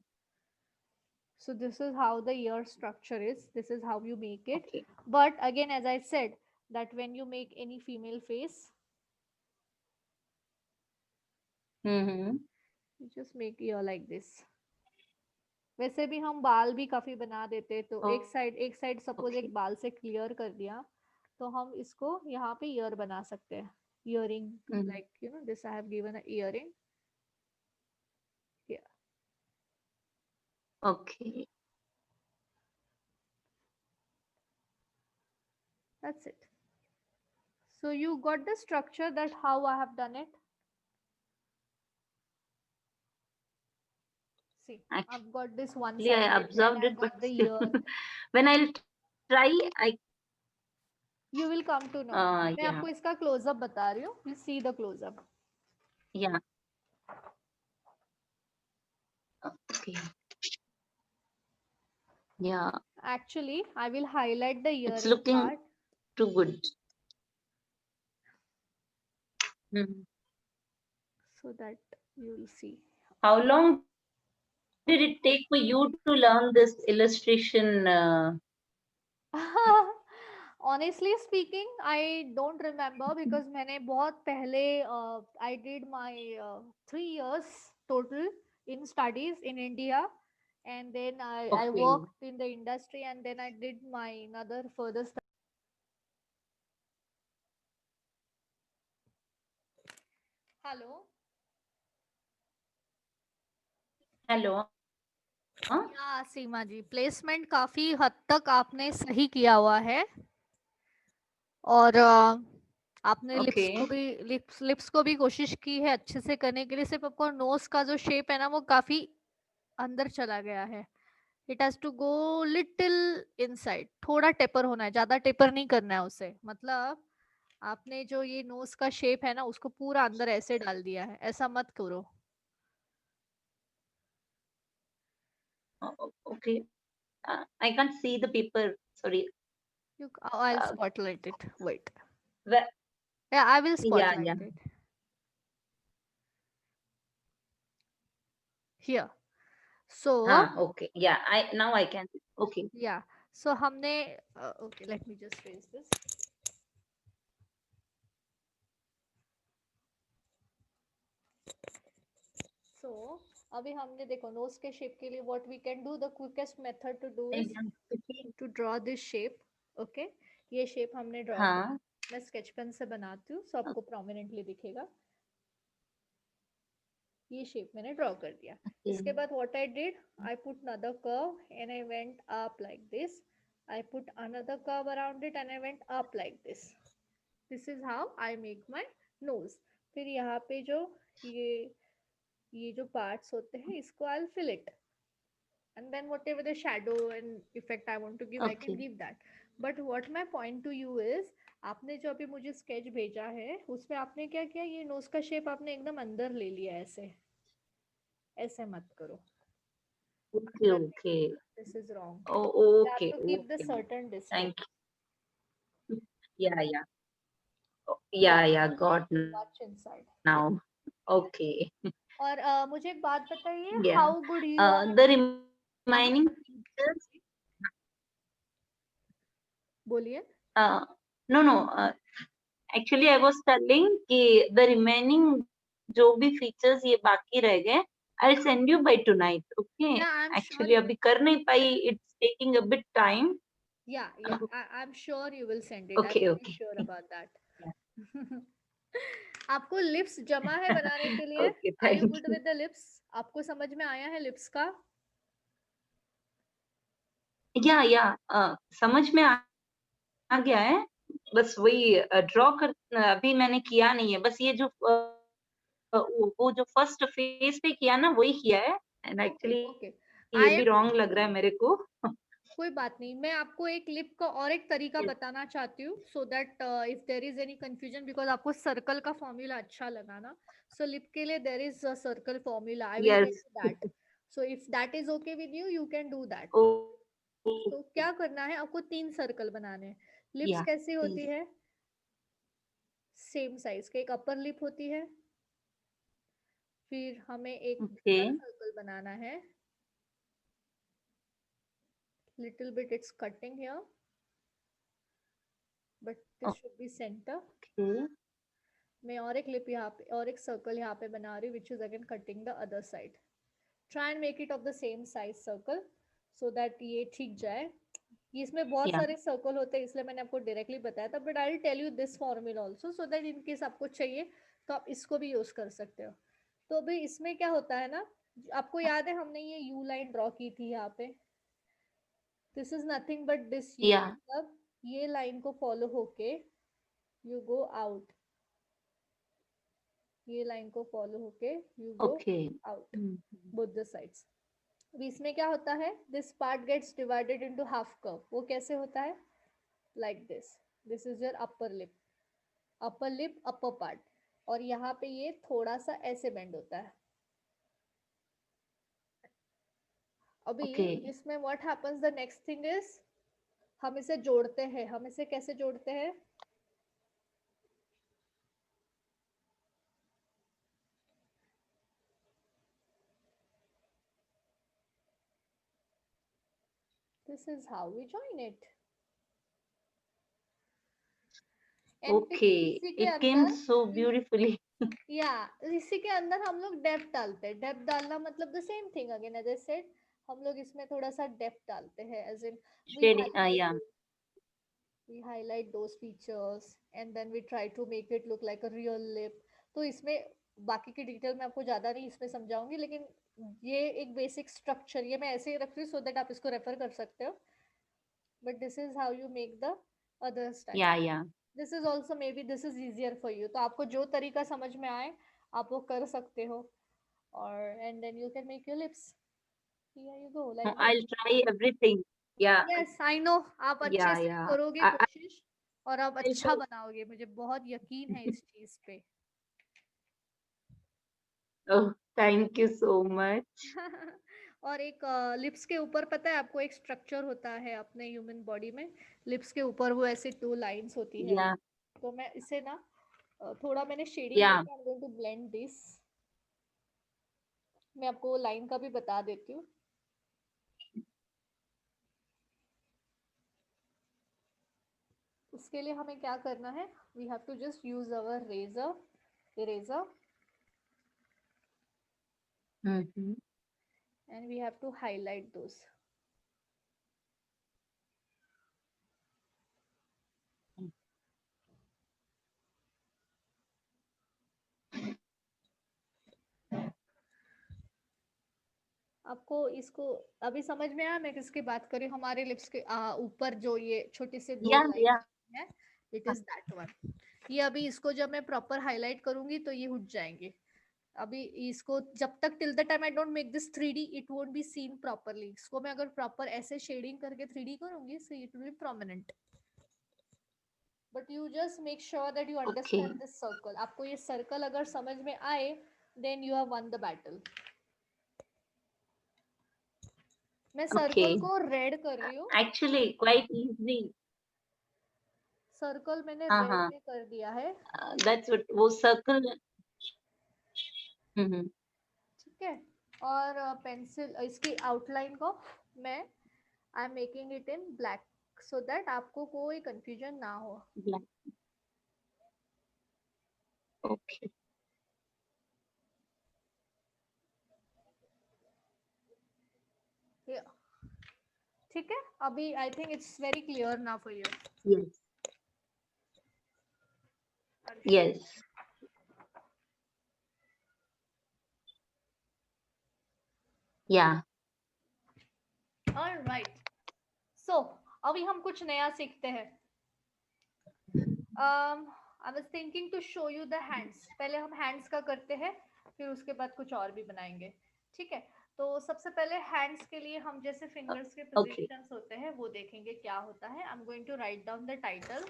So this is how the year structure is, this is how you make it. Okay. But again, as I said, that when you make any female face, you just make ear like this. वैसे भी हम बाल भी काफी बना देते, तो एक साइड सपोज एक बाल से क्लियर कर दिया, तो हम इसको यहाँ पे ईयर बना सकते हैं। Earring, like you know this I have given a earring. Okay. That's it. So you got the structure that how I have done it. See, I've got this one Actually, side, I and then observed I've it, but got the still, ear. when I'll try, You will come to know. मैं yeah, आपको इसका close-up बता रही हूँ. You see the close-up. yeah, okay, yeah, Actually, I will highlight the it's earring looking part. too good. So that you will see. How long did it take for you to learn this illustration? Honestly speaking, I don't remember, because मैंने बहुत पहले I did my 3 years total in studies in India, and then I Okay. worked in the industry, and then I did my another further study. Hello. Hello. Huh? या सीमा जी, placement काफी हद तक आपने सही किया हुआ है, और आपने लिप्स को Okay. भी लिप्स को भी कोशिश की है अच्छे से करने के लिए। सिर्फ आपको नोज का जो शेप है ना, वो काफी अंदर चला गया है। It has to go little inside, थोड़ा टेपर होना है, ज्यादा टेपर नहीं करना है उसे। मतलब आपने जो ये नोज का शेप है ना, उसको पूरा अंदर ऐसे डाल दिया है, ऐसा मत करो। Okay. I can't see the paper. Sorry. I'll spotlight it, wait. Where, Yeah, I will yeah, spotlight it here. So okay. Yeah, now I can. Okay. yeah, so हमने okay, let me just raise this. So अभी हमने देखो knows के shape के लिए what we can do, the quickest method to do is to draw this shape. Okay, ये shape हमने draw हाँ. किया। मैं स्केच पेन से बनाती हूँ, so आपको प्रोमिनेंटली दिखेगा। ये शेप मैंने ड्रॉ कर दिया। इसके बाद what I did, I put another curve and I went up like this. I put another curve around it and I went up like this. This is how I make my nose. फिर यहाँ पे जो ये जो parts होते हैं, इसको I'll fill it. And then whatever the shadow and effect I want to give, I can give that. But what my point to you is, आपने जो अभी मुझे sketch भेजा है, उसमें आपने क्या किया, ये nose का shape आपने एकदम अंदर ले लिया ऐसे। ऐसे मत करो। Okay, okay. This is wrong. Oh, You have okay, to keep the okay. certain distance. Thank you. Yeah, yeah. Yeah, got Much inside. now. Okay. और मुझे एक बात बताइए, Yeah. how good you are? The remaining features. बोलिए। No. Actually, I was telling कि the remaining जो भी features ये बाकी रह गए, I'll send you by tonight. Okay. Yeah, I'm Actually, sure. अभी कर नहीं पाई. It's taking a bit time. Yeah, I'm sure you will send it. Okay, I'm very okay. sure about that. आपको लिप्स जमा है बनाने के लिए? Okay, Are you thank good you. with the lips? आपको समझ में आया है लिप्स का? समझ में आ गया है। बस वही ड्रॉ कर अभी मैंने किया नहीं है। बस ये जो वो जो फर्स्ट फेज़ पे किया ना वही किया है एंड ओके एक्चुअली ओके। ये आई भी एम रॉन्ग लग रहा है मेरे को। कोई बात नहीं, मैं आपको एक लिप का और एक तरीका बताना चाहती हूँ, so that if there is any confusion, because आपको सर्कल का फॉर्मूला अच्छा लगा ना, सो लिप के लिए there is a circle formula, I will tell yes. You that. So if that is okay with you, you can do that. Okay. तो क्या करना है, आपको 3 सर्कल बनाने हैं। लिप्स या कैसी होती प्लीज़। है, सेम साइज के, एक अपर लिप होती है, फिर हमें एक ओके, बड़ा सर्कल बनाना है, little bit it's cutting here, but this should be centre. Okay, मैं और एक लिप यहाँ पे और एक सर्कल यहाँ पे बना रही हूँ, which is again cutting the other side. Try and make it of the same size circle, so that ये ठीक जाए। ये इसमें बहुत या सारे सर्कल होते हैं, इसलिए मैंने आपको डायरेक्टली बताया था, but I will tell you this formula also, so that in case आपको चाहिए तो आप इसको भी यूज कर सकते हो। तो अभी इसमें क्या होता है ना, आपको याद है हमने ये यू लाइन ड्रॉ की थी यहाँ पे, this is nothing but this you, या मतलब ये लाइन को फॉलो होके यू गो आउट, ये लाइन को फॉलो होके you go okay. Out, hmm, both the sides. अब इसमें क्या होता है, this part gets divided into half curve. वो कैसे होता है, like this is your upper lip upper part, और यहाँ पे ये थोड़ा सा ऐसे बेंड होता है। अभी ओके, इसमें what happens, the next thing is, हम इसे जोड़ते हैं। हम इसे कैसे जोड़ते हैं, this is how we join it. And फिर ओके। इसी के इट केम अंदर, सो ब्यूटीफुली। या इसी के अंदर हम लोग डेप्थ डालते हैं। डेप्थ डालना मतलब the same thing again as I said, हम लोग इसमें थोड़ा सा डेप्थ डालते हैं, as in we shading highlight, या we highlight those features and then we try to make it look like a real lip। तो इसमें बाकी की डिटेल मैं आपको ज़्यादा नहीं इसमें समझाऊंगी, लेकिन ये एक बेसिक स्ट्रक्चर, ये मैं ऐसे ही रख रही हूँ सो दैट आप इसको रेफर कर सकते हो, but this is how you make the other style. या this is also may be this is easier for you, तो आपको जो तरीका समझ में आए आप वो कर सकते हो, और and then you can make your lips, here you go like I this. Will try everything. या यस आई नो, आप अच्छे से या करोगे आई कोशिश और आप विल अच्छा डू। बनाओगे, मुझे बहुत यकीन है इस चीज पे। Oh! Thank you so much. और एक लिप्स के ऊपर पता है आपको एक स्ट्रक्चर होता है अपने ह्यूमन बॉडी में, लिप्स के ऊपर वो ऐसे 2 लाइंस होती है। या तो मैं इसे ना थोड़ा मैंने शेडिंग या लेके I am going to blend this, मैं आपको वो लाइन का भी बता देती हूँ। उसके लिए हमें क्या करना है, we have to just use our razor eraser हुँ, हुँ। And we have to highlight those. आपको इसको अभी समझ में आया मैं किसकी बात करी, हमारे लिप्स के ऊपर जो ये छोटे से 2 लाइन या है, इट इज दैट वन। ये अभी इसको जब मैं प्रॉपर हाईलाइट करूंगी तो ये उठ जाएंगे। अभी इसको जब तक till the time I don't make this 3D it won't be seen properly. इसको मैं अगर प्रॉपर ऐसे शेडिंग करके 3D करूंगी so it will be prominent, but you just make sure that you okay, understand this circle. आपको ये circle अगर समझ में आए then you have won the battle. मैं ओके। सर्कल को रेड कर रही हूँ, एक्चुअली क्वाइट ईज़ी। सर्कल मैंने हाँ, रेड हाँ। में कर दिया है। दैट्स व्हाट वो सर्कल। हुँ, हुँ। ठीक है, और पेंसिल इसकी आउटलाइन को मैं I am making it in black, so that आपको कोई कंफ्यूजन ना हो। ब्लैक। ओके। ये ठीक है, अभी I think it's very clear ना for you. Yes, yes. Yeah alright, so अभी हम कुछ नया सीखते हैं. I was thinking to show you the hands. पहले हम हैंड्स का करते हैं, फिर उसके बाद कुछ और भी बनाएंगे. ठीक है. तो सबसे पहले हैंड्स के लिए हम जैसे फिंगर्स के Okay. पोजीशंस होते हैं वो देखेंगे क्या होता है. I am going to write down the title.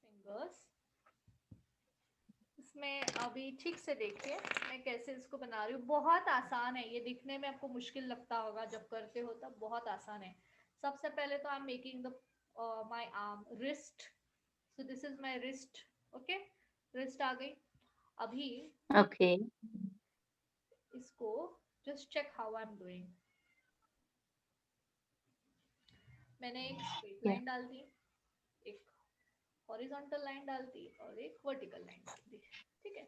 Fingers. इसमें अभी ठीक से देखिए मैं कैसे इसको बना रही हूँ. बहुत आसान है ये. दिखने में आपको मुश्किल लगता होगा, जब करते हो तब बहुत आसान है. सबसे पहले तो I am making the my arm wrist. So this is my wrist. Okay. Wrist आ गई. अभी Okay. इसको just check how I am doing. मैंने एक स्ट्रेट Yeah. लाइन डाल दी, एक हॉरिजॉन्टल लाइन डाल दी और एक वर्टिकल लाइन डाल दी. ठीक है.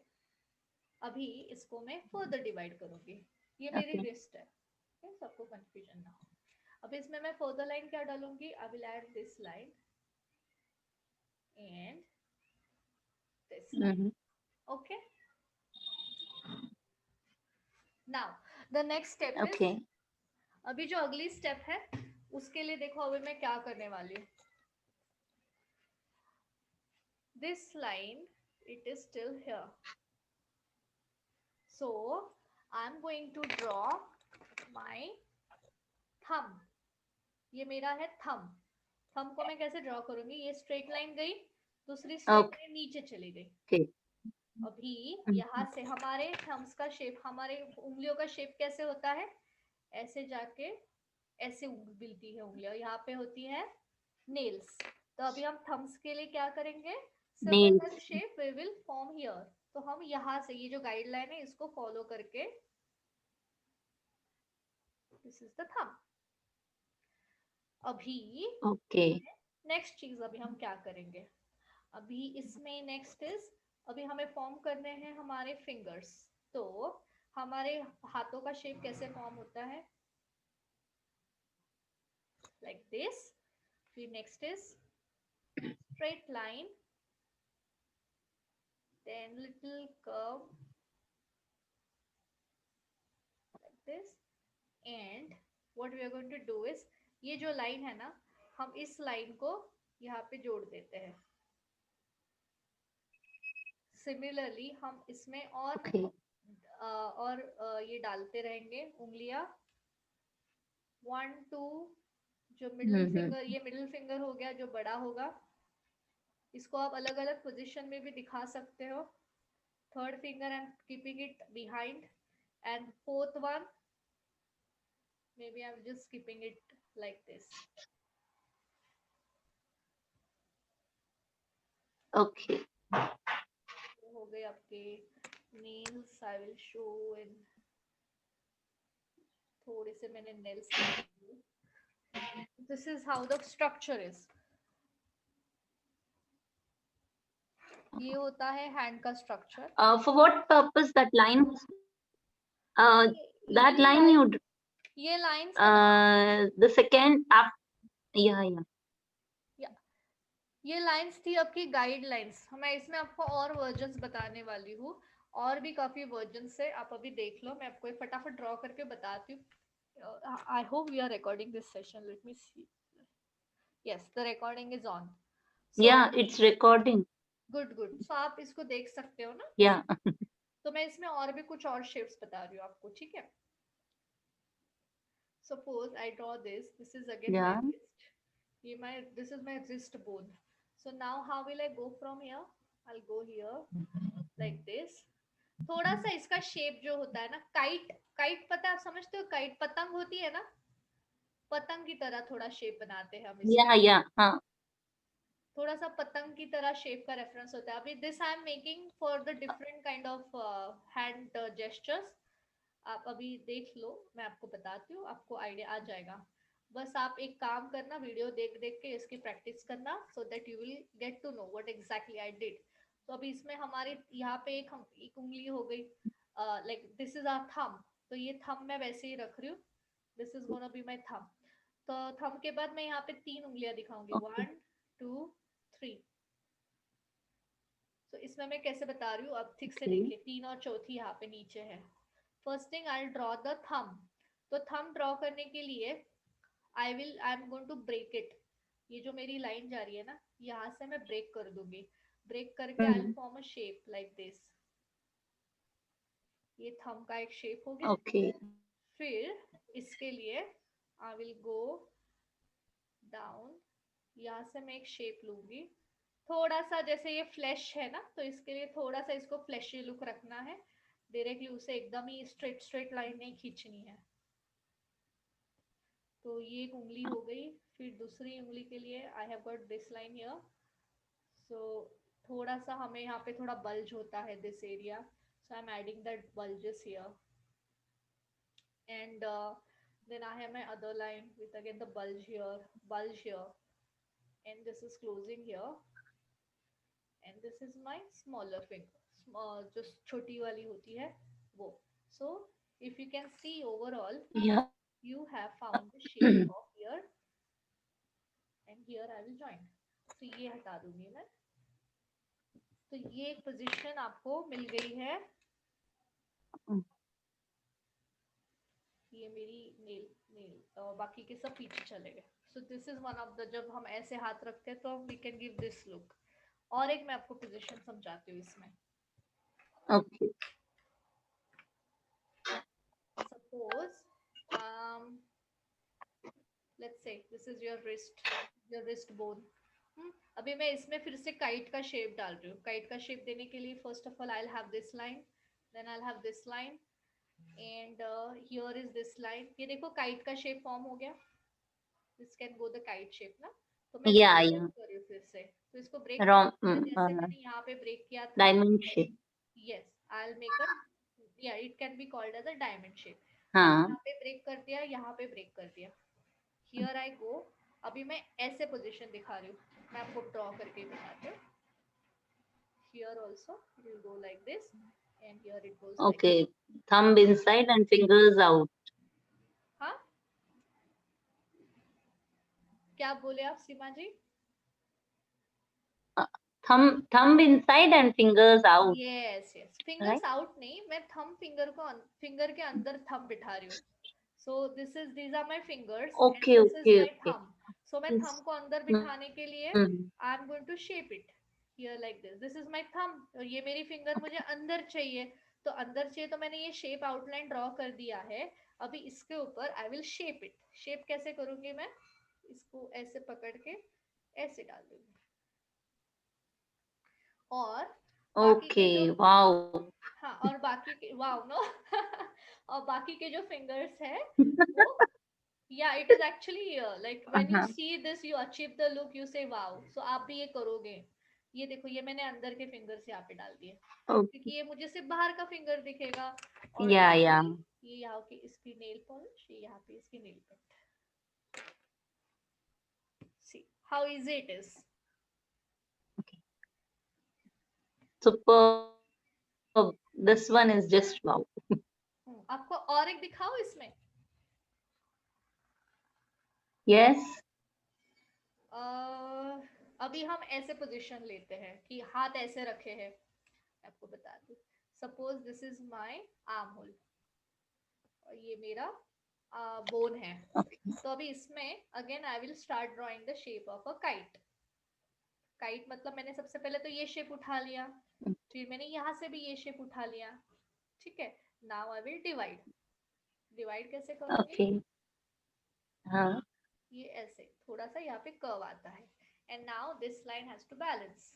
अभी इसको मैं फर्दर डिवाइड करूंगी. ये मेरी Okay. रिस्ट है. okay? सबको कंफ्यूजन ना हो. अब इसमें मैं फर्दर लाइन क्या डालूंगी. आई will add this line and this line. Mm-hmm. Okay. Now the next step is. Okay. अभी जो अगली स्टेप है उसके लिए देखो अभी मैं क्या करने वाली हूँ. This line it is still here. So I am going to draw my thumb. ये मेरा है थंब. थंब को मैं कैसे ड्रॉ करूंगी. ये स्ट्रेट लाइन गई, दूसरी स्ट्रेट Okay. लाइन नीचे चली गई. Okay. अभी यहाँ Mhm. से हमारे थम्स का शेप, हमारे उंगलियों का शेप कैसे होता है. ऐसे जाके ऐसे मिलती है उंगलियां. यहाँ पे होती है नेल्स. तो अभी हम थम्स के लिए क्या करेंगे. Similar Nails. Shape we will form here. तो हम यहाँ से ये जो गाइडलाइन है इसको फॉलो करके. This is the thumb. अभी Okay. नेक्स्ट चीज अभी हम क्या करेंगे. अभी इसमें नेक्स्ट इज. अभी हमें फॉर्म करने हैं हमारे फिंगर्स. तो हमारे हाथों का शेप कैसे फॉर्म होता है. Like this. फिर next is straight line, then little curve like this. And what we are going to do is, ये जो लाइन है ना, हम इस लाइन को यहाँ पे जोड़ देते हैं. सिमिलरली हम इसमें Okay. ये डालते रहेंगे उंगलियां. 1 2. जो मिडिल Mm-hmm. फिंगर, ये मिडिल फिंगर हो गया जो बड़ा होगा. इसको आप अलग अलग पोजीशन में भी दिखा सकते हो. Third finger I am keeping it behind. And fourth one maybe I'm just keeping it like this. Okay. तो हो गए आपके nails. I will show in. थोड़े से मैंने nails. This is how the structure is. ये होता है हैंड का structure. For what purpose that line? Uh, that ये line लाइन, you. ये लाइंस है ना. The second up. Yeah. Yeah. या, ये लाइंस थी आपकी गाइडलाइंस. मैं इसमें आपको और वर्जन्स बताने वाली हूँ. और भी काफी वर्जन्स है, आप अभी देख लो. मैं आपको एक फटाफट ड्रॉ करके बताती हूँ. I hope we are recording this session. Let me see. Yes, the recording is on. So Yeah. It's recording. good, good. So आप इसको देख सकते हो ना. Yeah. तो मैं इसमें और भी कुछ और शेप्स बता रही हूँ आपको. ठीक है. Suppose I draw this. This is again my Yeah. wrist. ये my, this is my wrist bone. So now how will I go from here? I'll go here like this. थोड़ा सा इसका शेप जो होता है ना, काइट. काइट पता है, आप समझते हो काइट पतंग होती है ना. पतंग की तरह थोड़ा शेप बनाते हैं हम इसमें. Yeah. Yeah. Huh. थोड़ा सा पतंग की तरह शेप का रेफरेंस होता है. अभी this I am making for the different kind of hand gestures. आप अभी देख लो, मैं आपको बताती हूँ, आपको आइडिया आ जाएगा. बस आप एक काम करना, वीडियो देख देख के इसकी प्रैक्टिस करना, so that you will get to know what exactly I did. तो अभी इसमें हमारे यहाँ पे एक उंगली हो गई. Like this is our thumb. तो ये थंब मैं वैसे ही रख रही हूँ. This is gonna be my thumb. तो थंब के बाद मैं यहाँ पे 3 उंगलियां दिखाऊंगी. Okay. 1 2 3. सो इस इसमें मैं कैसे बता रही हूँ, अब ठीक से Okay. देखिए, 3 और चौथी यहाँ पे नीचे है। First thing I draw the thumb. तो थम ड्रॉ करने के लिए I am going to break it. ये जो मेरी लाइन जा रही है ना, यहाँ से मैं ब्रेक कर दूंगी। ब्रेक करके I will form a shape like this. ये थम का एक शेप हो गया। Okay. फिर इसके लिए आई विल गो डाउन, यहाँ से मैं एक शेप लूंगी। थोड़ा सा जैसे ये फ्लैश है ना, तो इसके लिए थोड़ा सा इसको फ्लैशी लुक रखना है। डायरेक्टली उसे एकदम ही स्ट्रेट स्ट्रेट लाइन नहीं खींचनी है। तो ये एक उंगली हो गई। फिर दूसरी उंगली के लिए I have got this line here. So थोड़ा सा हमें यहाँ पे थोड़ा बल्ज होता है this area, so I am adding that bulges here. And then I have my other line with again the bulge here, and this is closing here, and this is my smaller finger, small, जो छोटी वाली होती है वो. So if you can see overall, Yeah. you have found the shape of here, and here I will join. So ये हटा दूंगी मैं. तो ये एक पोजीशन आपको मिल गई है. ये मेरी नेल नेल और बाकी के सब पीछे चले गए. So this is one of the, जब हम ऐसे हाथ रखते हैं तो we can give this look. और एक मैं आपको पोजीशन समझाती हूँ इसमें. Okay. Suppose let's say this is your wrist bone. अभी मैं इसमें फिर से काइट का शेप डाल रही हूँ. काइट का शेप देने के लिए first of all I will have this line, then I will have this line, and here is this line. ये देखो काइट का शेप फॉर्म हो गया. This can go the kite shape ना. तो मैं इसको Yeah, ब्रेक yeah. कर रही हूँ फिर से. तो इसको ब्रेक Rom करना जैसे मैंने यहाँ पे ब्रेक किया था. diamond shape. Yes, I will make a, या it can be called as a diamond shape. हाँ. यहाँ पे ब्रेक कर दिया, यहाँ पे ब्रेक कर दिया. हियर आई गो. अभी मैं ऐसे पोजीशन दिखा रही हूँ, मैं आपको ड्रॉ करके दिखाती हूँ. Here also it will go like this, and here it goes like. Okay. Thumb inside and fingers out. हाँ, क्या बोले आप सीमा जी? Thumb inside and fingers out. Yes yes, Right? Fingers out नहीं, मैं थंब फिंगर को फिंगर के अंदर thumb बिठा रही हूँ. So this is, these are my fingers and Okay, this is okay, my okay. Thumb. So मैं Yes. थंब को अंदर बिठाने के लिए Mm. I am going to shape it here like this. This is my thumb. और ये मेरी finger मुझे अंदर चाहिए. तो अंदर चाहिए तो मैंने ये शेप आउटलाइन ड्रॉ कर दिया है. अभी इसके ऊपर I will shape it. Shape कैसे करूंगी मैं? इसको ऐसे पकड़ के ऐसे डाल दूंगी. और बाकी के जो, Okay. Wow. हाँ, और बाकी के, वाओ नो. और बाकी के जो फिंगर्स है वो, या it is actually like when you Uh-huh. See this you achieve the look, you से वाओ. सो आप भी ये करोगे. ये देखो, ये मैंने अंदर के फिंगर्स यहाँ पे डाल दिए Okay. क्योंकि ये मुझे सिर्फ बाहर का फिंगर दिखेगा. और Yeah, yeah. ये यहाँ की इसकी नेल पॉलिश, ये यहाँ पे इसकी nail paint. See how easy it is. Superb. This one is just wow. आपको और एक दिखाओ इसमें. Yes. अभी हम ऐसे पोजीशन लेते हैं कि हाथ ऐसे रखे हैं. आपको बता दूं, suppose this is my arm hole और ये मेरा बोन है. Okay. तो अभी इसमें again I will start drawing the shape of a kite. Kite मतलब मैंने सबसे पहले तो ये शेप उठा लिया, फिर मैंने यहाँ से भी ये शेप उठा लिया. ठीक है. Now I will divide. Divide कैसे करूंगी? Okay. हाँ. ये ऐसे थोड़ा सा यहाँ पे कर्व आता है. And now this line has to balance.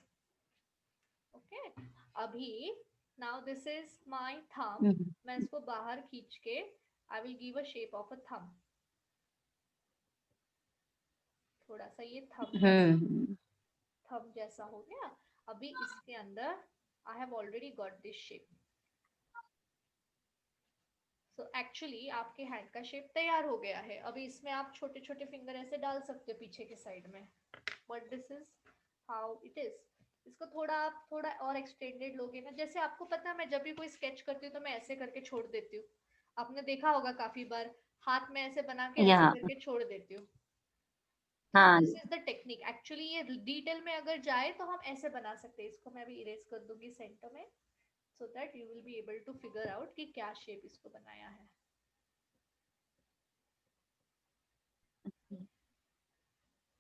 Okay. अभी now this is my thumb. Mhm. मैं इसको बाहर खींच के I will give a shape of a thumb. थोड़ा सा ये Hmm. थंब जैसा हो गया. अभी इसके अंदर I have already got this shape. So actually आपके हैंड का शेप तैयार हो गया है. अभी इसमें आप छोटे छोटे फिंगर ऐसे डाल सकते हो पीछे के साइड में. But this is how it is. इसको थोड़ा आप थोड़ा और एक्सटेंडेड लोगे ना. जैसे आपको पता है, मैं जब भी कोई स्केच करती हूँ तो मैं ऐसे करके छोड़ देती हूँ. आपने देखा होगा काफी बार हाथ में ऐसे बना के ऐसे Yeah. करके छोड़ देती हूँ. हाँ this is the technique actually. ये डिटेल में अगर जाए तो हम ऐसे बना सकते हैं इसको। मैं अभी इरेज कर दूंगी सेंटर में, so that you will be able to figure out कि क्या शेप इसको बनाया है।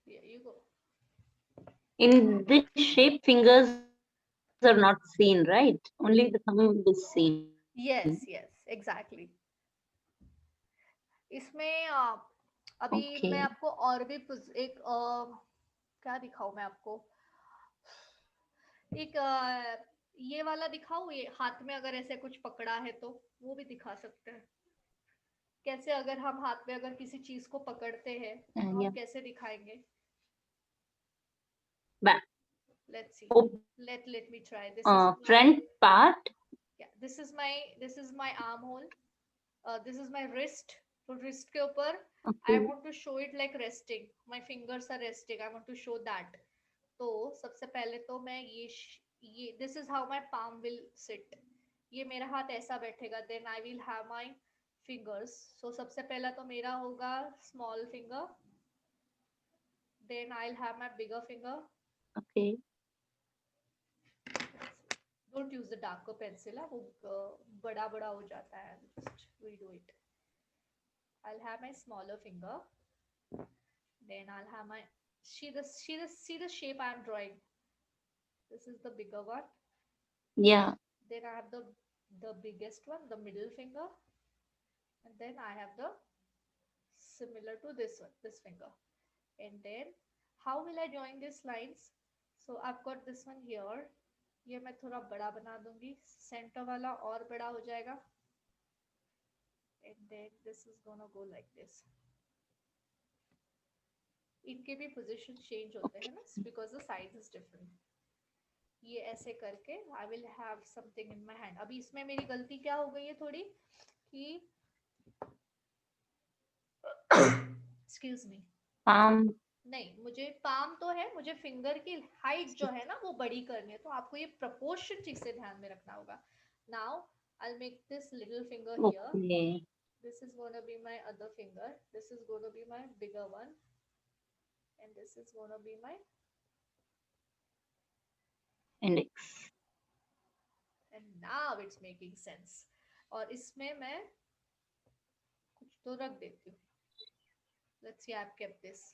Here you go. in this shape fingers are not seen, right? Only the thumb is seen. Yes, yes, exactly. इसमें अभी मैं Okay. आपको और भी एक क्या दिखाऊं मैं आपको। एक ये वाला दिखाऊं, ये हाथ में अगर ऐसे कुछ पकड़ा है तो वो भी दिखा सकते हैं। कैसे अगर हम हाथ में अगर किसी चीज को पकड़ते हैं तो हम Yeah. कैसे दिखाएंगे। Back. Let's see. Oh, let me try. This is my, front part. yeah, this is my armhole. This is my wrist. तो wrist के ऊपर I Okay. want to show it like resting. My fingers are resting. I want to show that. तो सबसे पहले तो मैं ये this is how my palm will sit. ये मेरा हाथ ऐसा बैठेगा। Then I will have my fingers. So सबसे पहला तो मेरा होगा small finger. Then I'll have my bigger finger. Okay. Don't use the darker pencil. वो बड़ा बड़ा हो जाता है। Just redo it. I'll have my smaller finger. Then I'll have my see the shape I'm drawing. This is the bigger one. Yeah. Then I have the biggest one, the middle finger, and then I have the similar to this one, this finger. And then how will I join these lines? So I've got this one here. ये मैं थोड़ा बड़ा बना दूंगी, centre वाला और बड़ा हो जाएगा। And then this is gonna go like this. इनके भी पोजीशन चेंज होते हैं ना, because the size is different. ये ऐसे करके आई will have something in my hand. अभी इसमें मेरी गलती क्या हो गई है थोड़ी कि एक्सक्यूज मी, Palm. नहीं मुझे पाम तो है, मुझे फिंगर की हाइट जो है ना वो बड़ी करनी है, तो आपको ये प्रपोर्शन ठीक से ध्यान में रखना होगा। Now I make this little finger here. Okay. This is gonna be my other finger, this is gonna be my bigger one, and this is gonna be my, Index. And now it's making sense. और इसमें मैं कुछ तो रख देती हूँ। Let's see I have kept this.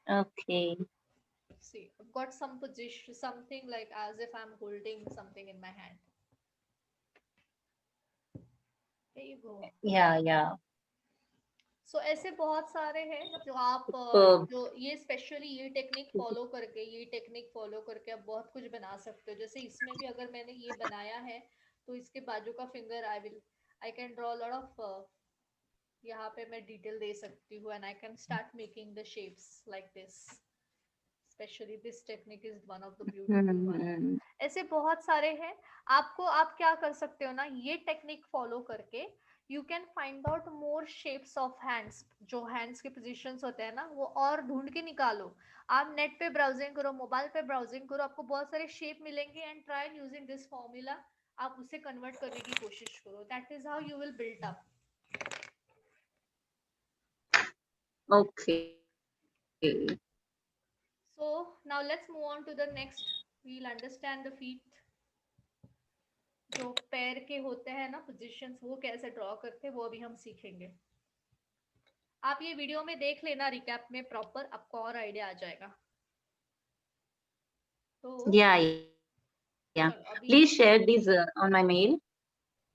Okay. See, I've got some position, something like as if I'm holding something in my hand. There you go. Yeah. Yeah. सो ऐसे बहुत सारे हैं जो आप Uh, जो ये स्पेशली ये टेक्निक फॉलो करके, ये टेक्निक फॉलो करके आप बहुत कुछ बना सकते हो। जैसे इसमें भी अगर मैंने ये बनाया है तो इसके बाजू का finger I can draw lot of, यहाँ पे मैं डिटेल दे सकती हूँ and I can start making the shapes like this. Specially this technique is one of the beautiful one. hmm. ऐसे बहुत सारे हैं। आपको आप क्या कर सकते हो ना, ये टेक्निक फॉलो करके you can find out more shapes of hands. जो हैंड्स के पोजीशंस होते हैं ना वो और ढूंढ के निकालो। आप नेट पे ब्राउजिंग करो, मोबाइल पे ब्राउजिंग करो, आपको बहुत सारे शेप मिलेंगे and try using this formula. आप उसे कन्वर्ट करने की कोशिश करो। That is how you will build up. Okay. So now let's move on to the next. We will understand the feet. जो पैर के होते हैं ना पोजीशंस, वो कैसे ड्रॉ करते हैं वो अभी हम सीखेंगे। आप ये वीडियो में देख लेना रिकैप में प्रॉपर, आपको और आइडिया आ जाएगा। तो Yeah. Yeah. चलो अभी, Please share these on my mail.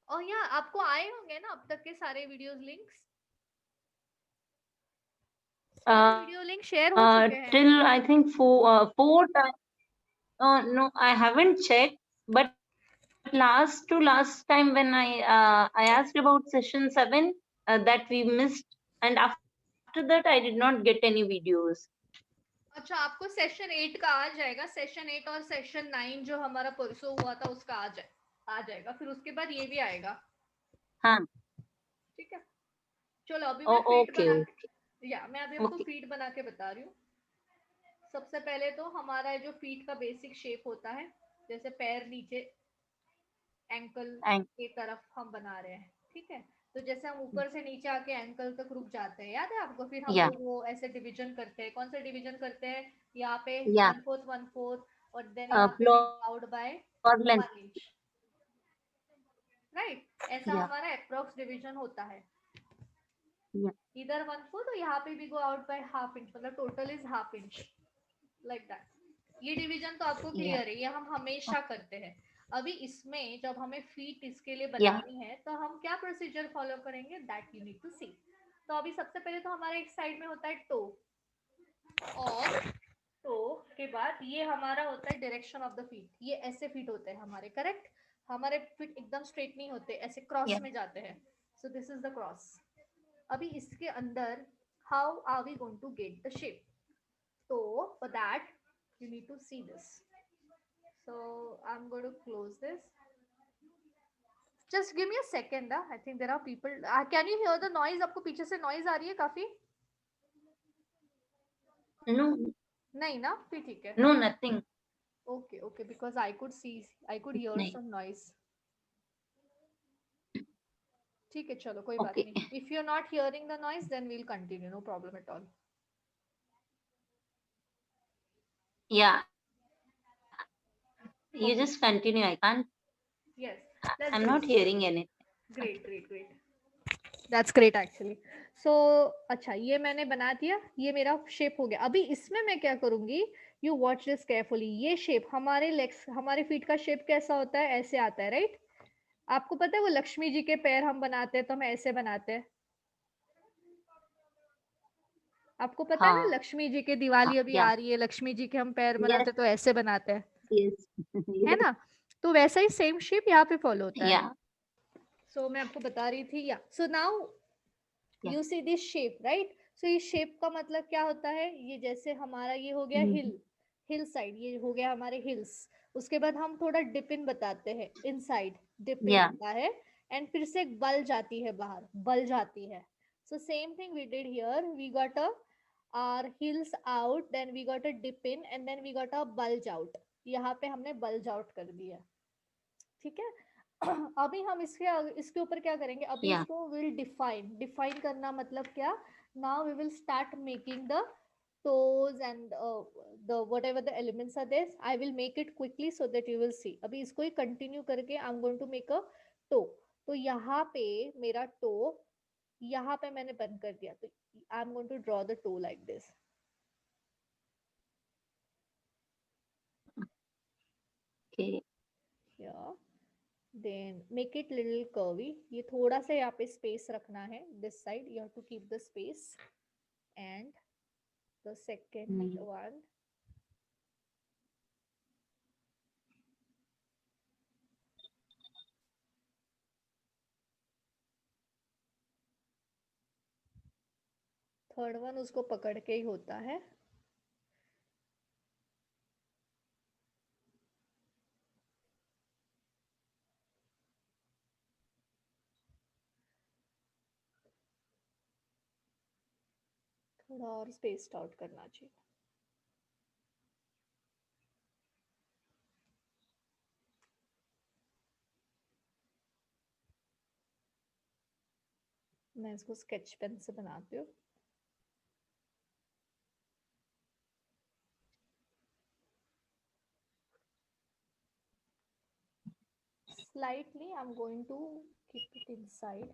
और यहाँ आपको आए होंगे ना अब तक के सारे वीडियोस लिंक्स, सारे Uh, वीडियो लिंक शेयर हो चुके हैं। till I think four times. No, I haven't checked. But last time when I asked about session 7, that we missed, and after that I did not get any videos. अच्छा, आपको session 8 का आ जाएगा। Session 8 और session 9 जो हमारा परसों हुआ था उसका आ जाएगा, फिर उसके बाद ये भी आएगा। हाँ. ठीक है, चलो अभी मैं Oh, फीट okay, बना, okay, या मैं अभी आपको okay. फीट बना के बता रही हूँ। सबसे पहले तो हमारा जो फीट का बेसिक शेप होता है, जैसे पैर नीचे एंकल And की तरफ हम बना रहे हैं, ठीक है। तो जैसे हम ऊपर से नीचे आके एंकल तक रुक जाते हैं, याद है आपको? फिर हम Yeah. लोग वो ऐसे डिवीजन करते हैं। कौन सा डिवीजन करते हैं? यहाँ पे Yeah. 1/4 और देन यहाँ पे भी Floor out by length. 1 inch, right? ऐसा Yeah. हमारा अप्रोक्स डिवीजन होता है। Yeah. इधर 1/4 तो यहाँ पे भी गो आउट बाय ½ इंच, मतलब total is ½ inch, like that. ये डिवीजन तो आपको Yeah. क्लियर है, ये हम हमेशा करते हैं। अभी इसमें जब हमें फीट इसके लिए Yeah. बनानी है तो हम क्या प्रोसीजर फॉलो करेंगे, दैट यू नीड टू सी। तो अभी सबसे पहले तो हमारा एक साइड में होता है टो, और टो के बाद ये हमारा होता है डायरेक्शन ऑफ द फीट। ये ऐसे फीट होते हैं हमारे, करेक्ट? हमारे फीट एकदम स्ट्रेट नहीं होते, ऐसे क्रॉस Yeah. में जाते हैं। So this is the cross. अभी इसके अंदर how are we going to get the shape? तो for that you need to see this. So I'm going to close this. Just give me a second. I think there are people. Can you hear the noise? आपको पीछे से noise आ रही है काफी? No. नहीं ना, फिर ठीक है। No, nothing. Okay, okay, because I could see, I could hear नहीं. some noise. ठीक है, चलो कोई बात Okay. नहीं। If you're not hearing the noise, then we'll continue. No problem at all. Yeah. You Okay. just continue. I can't. Yes. Let's I'm do not this. hearing anything. Great, great, great. That's great actually. So अच्छा, ये मैंने बना दिया, ये मेरा shape हो गया। अभी इसमें मैं क्या करूंगी, यू वॉच दिस केयरफुली। ये शेप हमारे लेग्स, हमारे फीट का शेप कैसा होता है? ऐसे आता है, राइट? आपको पता है वो लक्ष्मी जी के पैर हम बनाते हैं तो हम ऐसे बनाते हैं। आपको पता है ना, हाँ. लक्ष्मी जी के दिवाली अभी Yeah. आ रही है, लक्ष्मी जी के हम पैर Yes. बनाते तो ऐसे बनाते हैं, Yes. है Yes. ना? तो वैसा ही सेम शेप यहाँ पे फॉलो होता है। Yeah. सो मैं आपको बता रही थी, या so now Yeah. You see this shape, right? So इस शेप का मतलब क्या होता है? ये जैसे हमारा ये हो गया हिल, हिल साइड, ये हो गया हमारे हिल्स। उसके बाद हम थोड़ा डिप इन बताते हैं, इनसाइड डिप इन Yeah. होता है, एंड फिर से एक बल जाती है बाहर, बल जाती है। So same thing we did here, we got a are hills out, then we got a dip in, and then we got a bulge out. यहाँ पे हमने बल्ज आउट कर दिया, ठीक है? अभी हम इसके ऊपर क्या करेंगे? अभी Yeah. इसको विल डिफाइन। डिफाइन करना मतलब क्या? Now we will start making the toes and the whatever the elements are there. I will make it quickly so that you will see. अभी इसको ही कंटिन्यू करके I'm going to make a toe. तो यहाँ पे मेरा toe, यहाँ पे मैंने बंद कर दिया, तो I'm going to draw the toe like this. Okay. Here. Then make it little curvy. ये थोड़ा सा यहाँ पे स्पेस रखना है, this side you have to keep the space, and the second one, third one उसको पकड़ के ही होता है। थोड़ा और स्पेस्ड आउट करना चाहिए। मैं इसको स्केच पेन से बनाती हूँ। Slightly I'm going to keep it inside.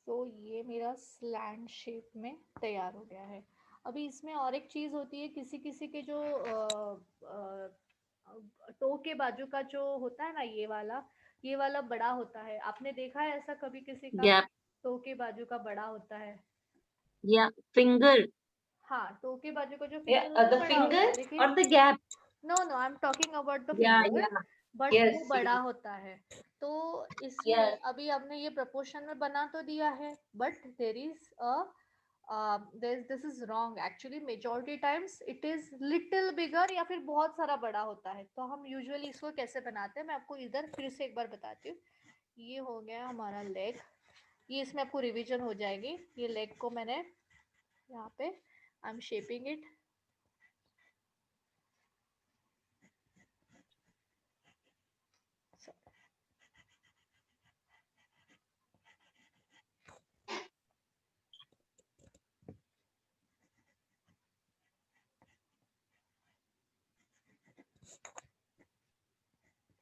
तो ये मेरा स्लैंड शेप में तैयार हो गया है। अभी इसमें और एक चीज होती है, किसी किसी के जो टो के बाजू का जो होता है ना, ये वाला बड़ा होता है। आपने देखा है ऐसा कभी किसी का? Yeah. टो के बाजू का बड़ा होता है। Yeah. Finger. हाँ, टो के बाजू का जो Yeah. फिंगर होता है The बड़ा होता finger है, or लेकिन the gap. No no, I am talking about the Yeah. Finger, Yeah. But Yes. वो बड़ा Yes. होता है। तो Yes. इसमें अभी हमने ये प्रपोर्शन में बना तो दिया है, but there is a this is wrong actually. Majority times it is little bigger या फिर बहुत सारा बड़ा होता है। तो हम यूजुअली इसको कैसे बनाते हैं, मैं आपको इधर फिर से एक बार बताती हूँ। ये हो गया हमारा लेग, ये इसमें आपको रिवीजन हो जाएगी। ये लेग को मैंने यहाँ पे I'm shaping it. So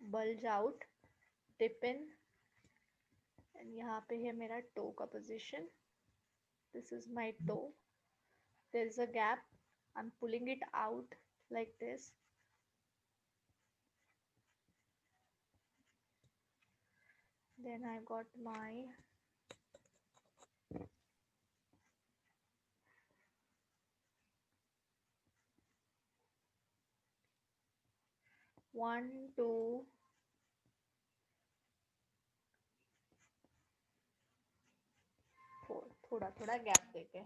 bulge out, dip in, and यहाँ पे है मेरा toe का position. This is my toe. There is a gap. I'm pulling it out like this. Then I got my one, two, थोड़ा थोड़ा gap देके.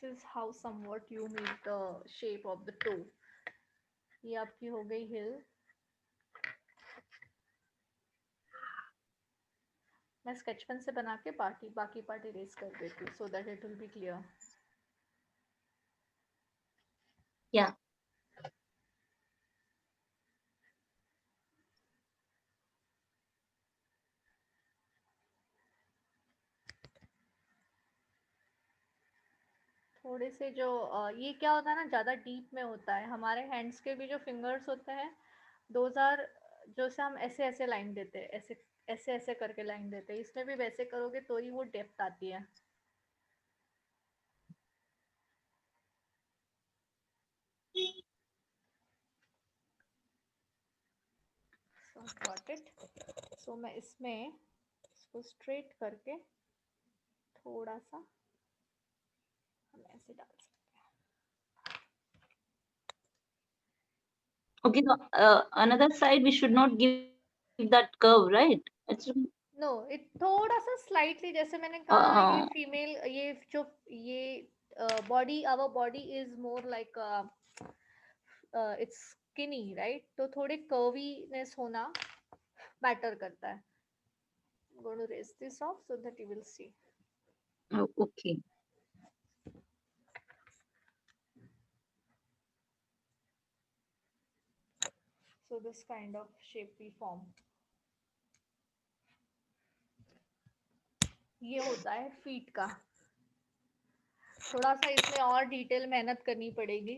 This is how somewhat you make the shape of the toe. ये आपकी हो गई हिल. मैं sketch pen से बना के बाकी पार्ट इरेज कर देती हूँ so that it will be clear. Yeah. थोड़े से जो ये क्या होता है ना, ज़्यादा डीप में होता है. हमारे हैंड्स के भी जो फिंगर्स होते हैं, दोज आर, जो से हम ऐसे ऐसे लाइन देते हैं, ऐसे ऐसे ऐसे करके लाइन देते हैं. इसमें भी वैसे करोगे तो ही वो डेप्थ आती है. So got it. So मैं इसमें इसको स्ट्रेट करके थोड़ा सा हम ऐसे डाल सकते हैं. Okay, so another side we should not give that curve, right? It's no, it थोड़ा सा स्लाइटली, जैसे मैंने कहा ये फीमेल, ये जो ये body, our body is more like it's skinny, right? तो थोड़े कर्वीनेस होना मैटर करता है. I'm going to raise this off so that you will see. oh, okay. So this kind of shape we form. ये होता है फीट का. थोड़ा सा इसमें और डिटेल मेहनत करनी पड़ेगी,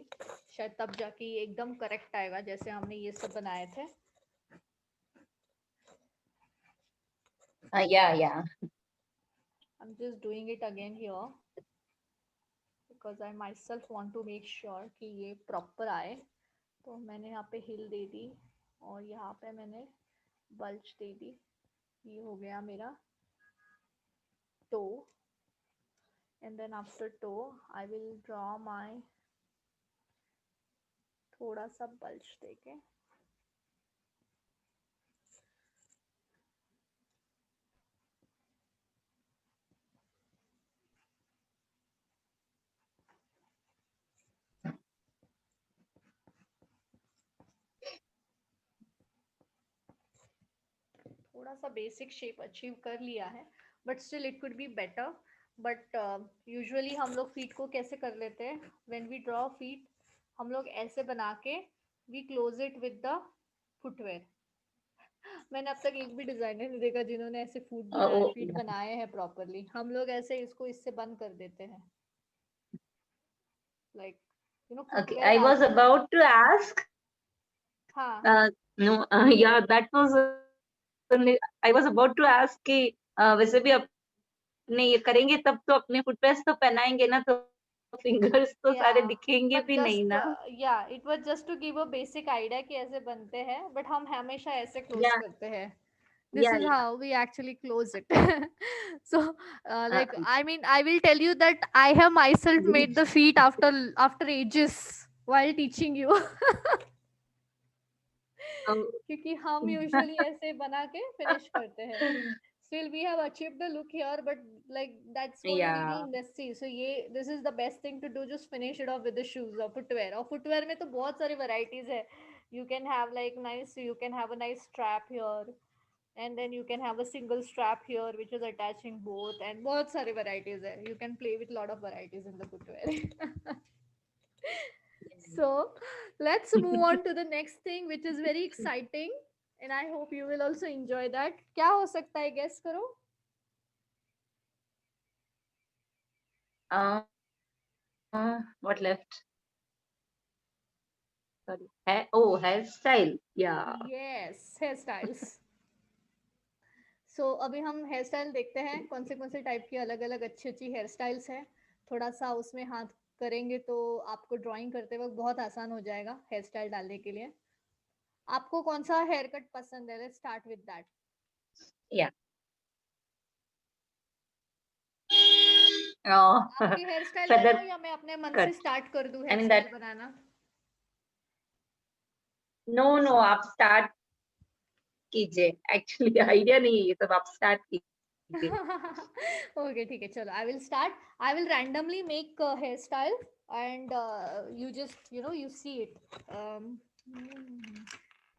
शायद तब जाके ये एकदम करेक्ट आएगा जैसे हमने ये सब बनाए थे. Yeah. I'm just doing it again here because I myself want to make sure कि ये proper आए. तो मैंने यहाँ पे हिल दे दी और यहाँ पे मैंने बल्ज दे दी. ये हो गया मेरा toe. And then after toe I will draw my थोड़ा सा बल्ज देके थोड़ा सा बेसिक शेप अचीव कर लिया है, but still it could be better. But usually हम लोग फीट को कैसे कर लेते हैं, व्हेन वी ड्रॉ फीट हम लोग ऐसे बना के we close it with the footwear. मैंने अब तक एक भी डिजाइनर नहीं देखा जिन्होंने ऐसे Oh, फीट बनाए हैं प्रॉपरली. हम लोग ऐसे इसको इससे बंद कर देते हैं, like okay. Footwear I was डालते हैं. about to ask. हाँ, No, yeah, that was. I was about to ask कि वैसे भी अपने ये करेंगे तब तो अपने फुटवेयर्स तो पहनाएंगे ना, तो फिंगर्स तो सारे yeah, दिखेंगे but भी नहीं just ना. yeah, it was just to give a basic idea कि ऐसे बनते हैं, but हम हमेशा ऐसे क्लोज Yeah, करते हैं. This yeah, is yeah. how we actually close it. So like Uh, I mean I will tell you that I have myself made the feet after ages while teaching you. Oh. क्योंकि हम usually ऐसे बना के finish करते हैं. Still we have achieved the look here, but like that's going to be Yeah. really messy. So ये this is the best thing to do, just finish it off with the shoes or footwear. और footwear में तो बहुत सारी varieties है. You can have like nice, you can have a nice strap here, and then you can have a single strap here which is attaching both, and बहुत सारी varieties है. You can play with lot of varieties in the footwear. So let's move on to the next thing, which is very exciting, and I hope you will also enjoy that. क्या हो सकता है, guess करो. What left? Sorry. Oh, hairstyle. Yeah. Yes, hairstyles. So अभी हम hair style देखते हैं कौन से टाइप की अलग अलग अच्छी अच्छी हेयर स्टाइल्स हैं. थोड़ा सा उसमें हाथ करेंगे तो आपको ड्राइंग करते वक्त बहुत आसान हो जाएगा हेयर स्टाइल डालने के लिए. आपको कौन सा हेयर कट पसंद है? Let's start with that. Yeah. Oh, आपकी हेयर स्टाइल feather बताओ या मैं अपने मन से cut. स्टार्ट कर दूं I hair mean style that. बनाना. No, आप start कीजिए. Actually idea नहीं है ये सब, आप start कीजिए. Okay, ठीक है, चलो. I will start. I will randomly make a hairstyle, and you just you see it. Hmm,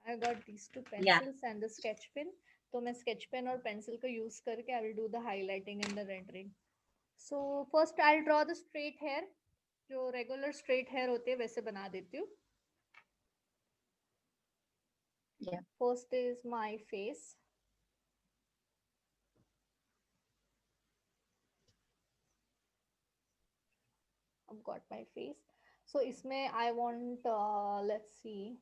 I got these two Yeah. pencils and the sketch pen. तो मैं sketch pen और pencil का use करके I will do the highlighting and the rendering. So first I'll draw the straight hair. जो regular straight hair होते हैं वैसे बना देती हूँ. Yeah. First is my face. I've got my face. So इसमें I want let's see.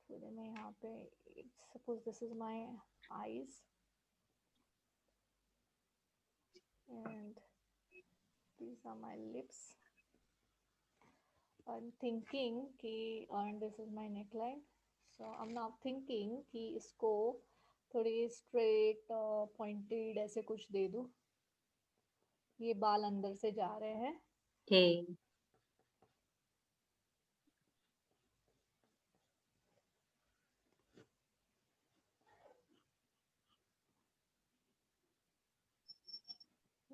फिर मैं यहाँ पे suppose this is my eyes, and these are my lips. I'm thinking कि and this is my neckline. So I'm now thinking कि इसको थोड़ी straight pointed ऐसे कुछ दे दूँ. ये बाल अंदर से जा रहे हैं. Okay.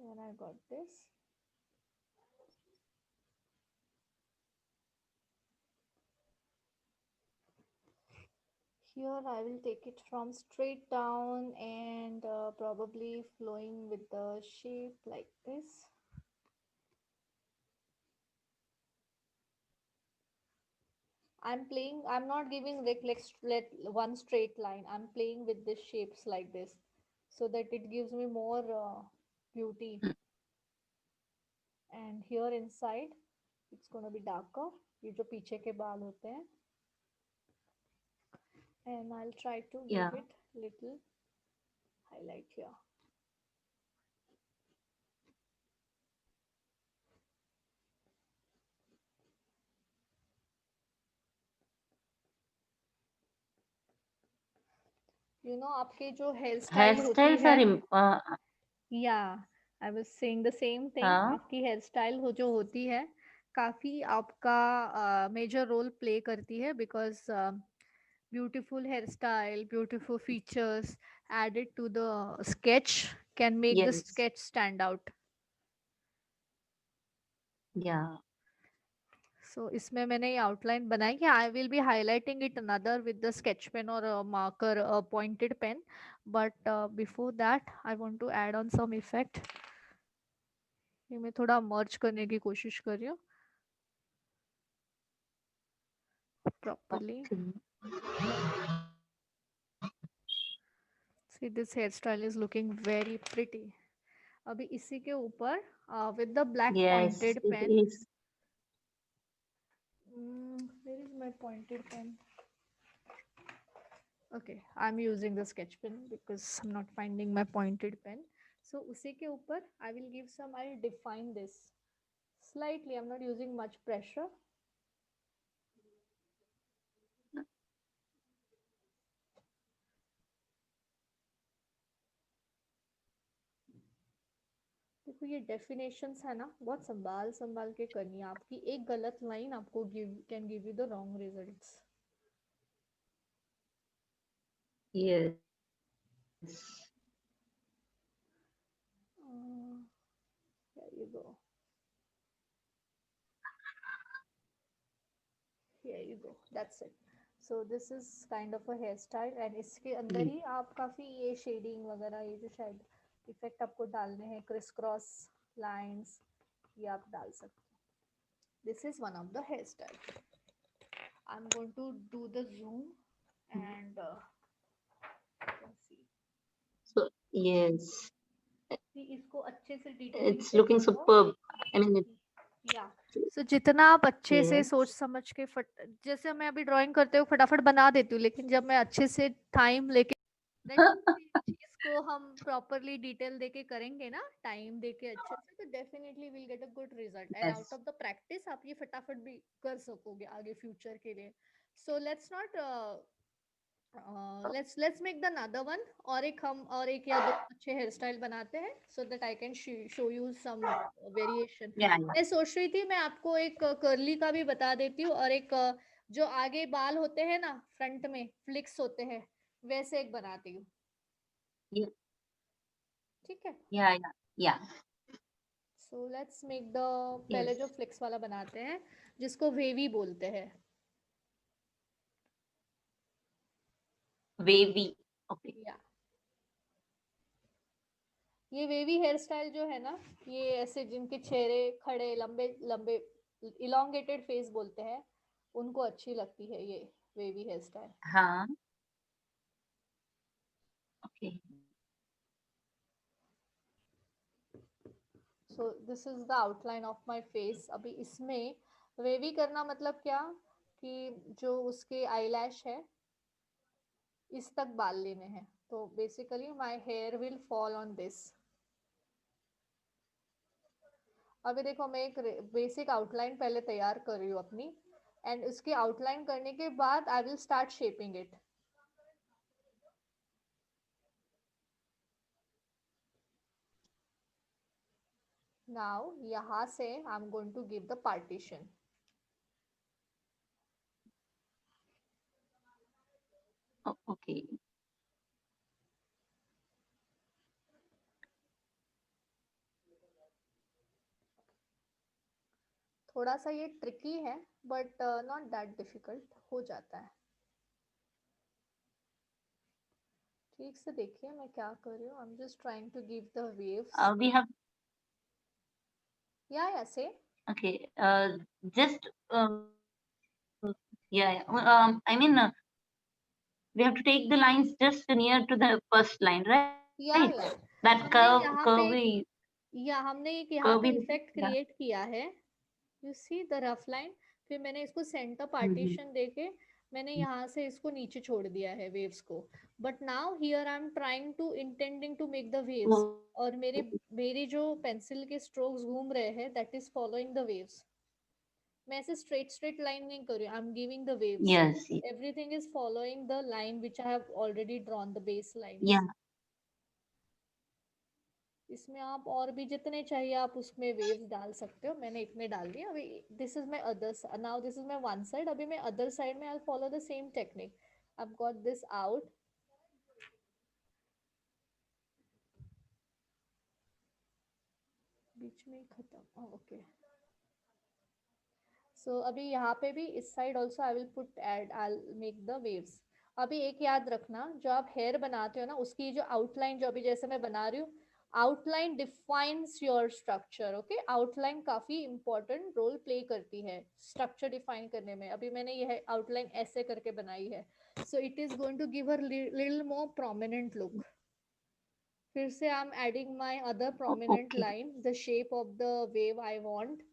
And I got this. Here I will take it from straight down and probably flowing with the shape like this. I'm not giving like one straight line. I'm playing with the shapes like this so that it gives me more beauty. And here inside, it's going to be darker. ये जो पीछे के बाल होते हैं. And I'll try to give Yeah. it little highlight here. आपके जो hair style होती Hairstyles है. are या I was saying the same thing. हाँ. आपकी हेयर स्टाइल जो होती है काफ़ी आपका मेजर रोल प्ले करती है, because beautiful hair style, beautiful features added to the sketch can make the Yes. Sketch stand out. Yeah. So इसमें मैंने ये आउटलाइन बनाई कि I will be highlighting it another with the sketch pen और marker pointed pen. But before that I want to add on some effect. ये मैं थोड़ा मर्ज करने की कोशिश कर रही हूँ properly. Okay. See, this hairstyle is looking very pretty. अभी इसी के ऊपर with the black Yes, pointed it pen. is. Where is my pointed pen? Okay, I'm using the sketch pen because I'm not finding my pointed pen. So उसी के ऊपर I will give some, I'll define this slightly. I'm not using much pressure. देखो ये definitions है ना, बहुत संभाल संभाल के करनी है. आपकी एक गलत लाइन आपको give can give you the wrong results. Yes. Here you go. Here you go. That's it. So this is kind of a hairstyle and इसके अंदर ही आप काफी ये शेडिंग वगैरह ये जो शायद इफेक्ट आपको डालने हैं क्रिस क्रॉस लाइंस ये आप डाल सकते हो. This is one of the hairstyle. I'm going to do the zoom and let's see. So yes, कि इसको अच्छे से डिटेलिंग it's looking करना हो superb. I mean, या सो जितना आप अच्छे से yes. सोच समझ के जैसे मैं अभी ड्राइंग करते हुए फटाफट बना देती हूँ लेकिन जब मैं अच्छे से टाइम लेके चीज को हम प्रॉपरली डिटेल देके करेंगे ना टाइम देके अच्छे से तो definitely will get a good result and out Yes. Of the practice आप ये फटाफट भी कर सकोगे आगे फ्यूचर के लिए so let's not let's make the another one और एक या दो अच्छे हेयर स्टाइल बनाते हैं so that I can show you some variation. Yeah, मैं सोच रही थी मैं आपको एक कर्ली का भी बता देती हूँ और एक जो आगे बाल होते हैं ना फ्रंट में फ्लिक्स होते हैं वैसे एक बनाती हूँ. yeah, ठीक है yeah, yeah, yeah. so let's make the Yes. पहले जो फ्लिक्स वाला बनाते हैं जिसको वेवी बोलते हैं. Wavy. Okay. या ये वेवी हेयर स्टाइल जो है ना ये ऐसे जिनके चेहरे खड़े लंबे लंबे इलोंगेटेड फेस बोलते हैं उनको अच्छी लगती है ये वेवी हेयर स्टाइल. हाँ. Okay. So this is the outline of my face. अभी इसमें वेवी करना मतलब क्या कि जो उसके आईलैश है इस तक बाल लेने हैं तो basically my hair will fall on this. अभी देखो मैं एक बेसिक आउटलाइन पहले तैयार कर रही हूँ अपनी एंड उसकी आउटलाइन करने के बाद I will start shaping it. Now यहाँ से I am going to give the partition. Okay. थोड़ा सा ये ट्रिकी है बट नॉट दैट डिफिकल्ट हो जाता है. ठीक से देखिए मैं क्या कर रही हूँ. I am just trying to give the waves. We have या से okay. Just yeah, yeah. I mean, we have to take the lines just near to the first line, right? या That हमने यहाँ पे curvy, या हमने एक यहाँ पे curvy. Effect Yeah. क्रिएट किया है. You see the rough line. फिर मैंने इसको सेंटर Mm-hmm. पार्टीशन देके मैंने यहाँ से इसको नीचे छोड़ दिया है वेव्स को. But now here I am trying to intending to make the waves Oh, और मेरे जो पेंसिल के स्ट्रोक्स घूम रहे हैं that is following the waves. मैं ऐसे स्ट्रेट लाइन नहीं कर रही हूँ. I am giving the waves. yes. Everything is following the line which I have already drawn the base Yeah. Lines. इसमें आप और भी जितने चाहिए आप उसमें वेव्स डाल सकते हो. मैंने इतने डाल दिए. अभी this is my other now this is my one side. अभी मैं अदर साइड में I follow the same technique. I got this out. बीच में खत्म. ओके सो अभी यहाँ पे भी इस side also I will put add I make the waves. अभी एक याद रखना जो आप हेयर बनाते हो ना उसकी जो आउटलाइन जो अभी जैसे मैं बना रही हूँ outline defines your structure. Okay outline काफी इंपॉर्टेंट रोल प्ले करती है स्ट्रक्चर डिफाइन करने में. अभी मैंने यह आउटलाइन ऐसे करके बनाई है so it is going to give a little more prominent look. फिर से I am adding my other prominent Okay. Line the shape of the wave I want.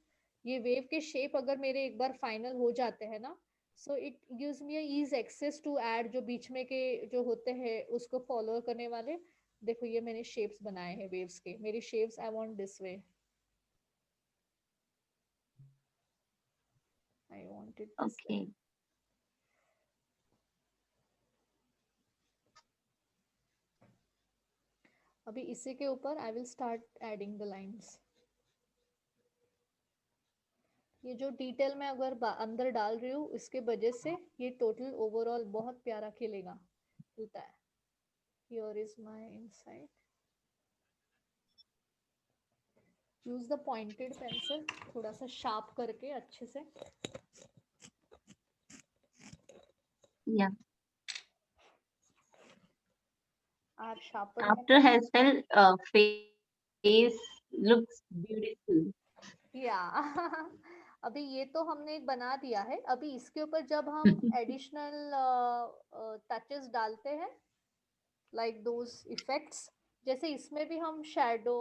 ये वेव के शेप अगर मेरे एक बार फाइनल हो जाते हैं ना so it gives me ease access to add जो बीच में के जो होते हैं उसको फॉलो करने वाले. देखो ये मैंने शेप्स बनाए हैं वेव्स के. मेरी shapes I want this way. I want it this way. Okay. अभी इसी के ऊपर I will start adding the lines. ये जो डिटेल मैं अगर अंदर डाल रही हूँ इसके वजह से ये टोटल ओवरऑल बहुत प्यारा खिलेगा खिलता है. Here is my insight. Use the pointed pencil, थोड़ा सा शार्प करके अच्छे से. Yeah. आप शार्पन After मतलब. hairstyle, face looks beautiful. या अभी ये तो हमने बना दिया है. अभी इसके ऊपर जब हम एडिशनल टचेस डालते हैं, लाइक दोज इफेक्ट्स, जैसे इसमें भी हम शेडो,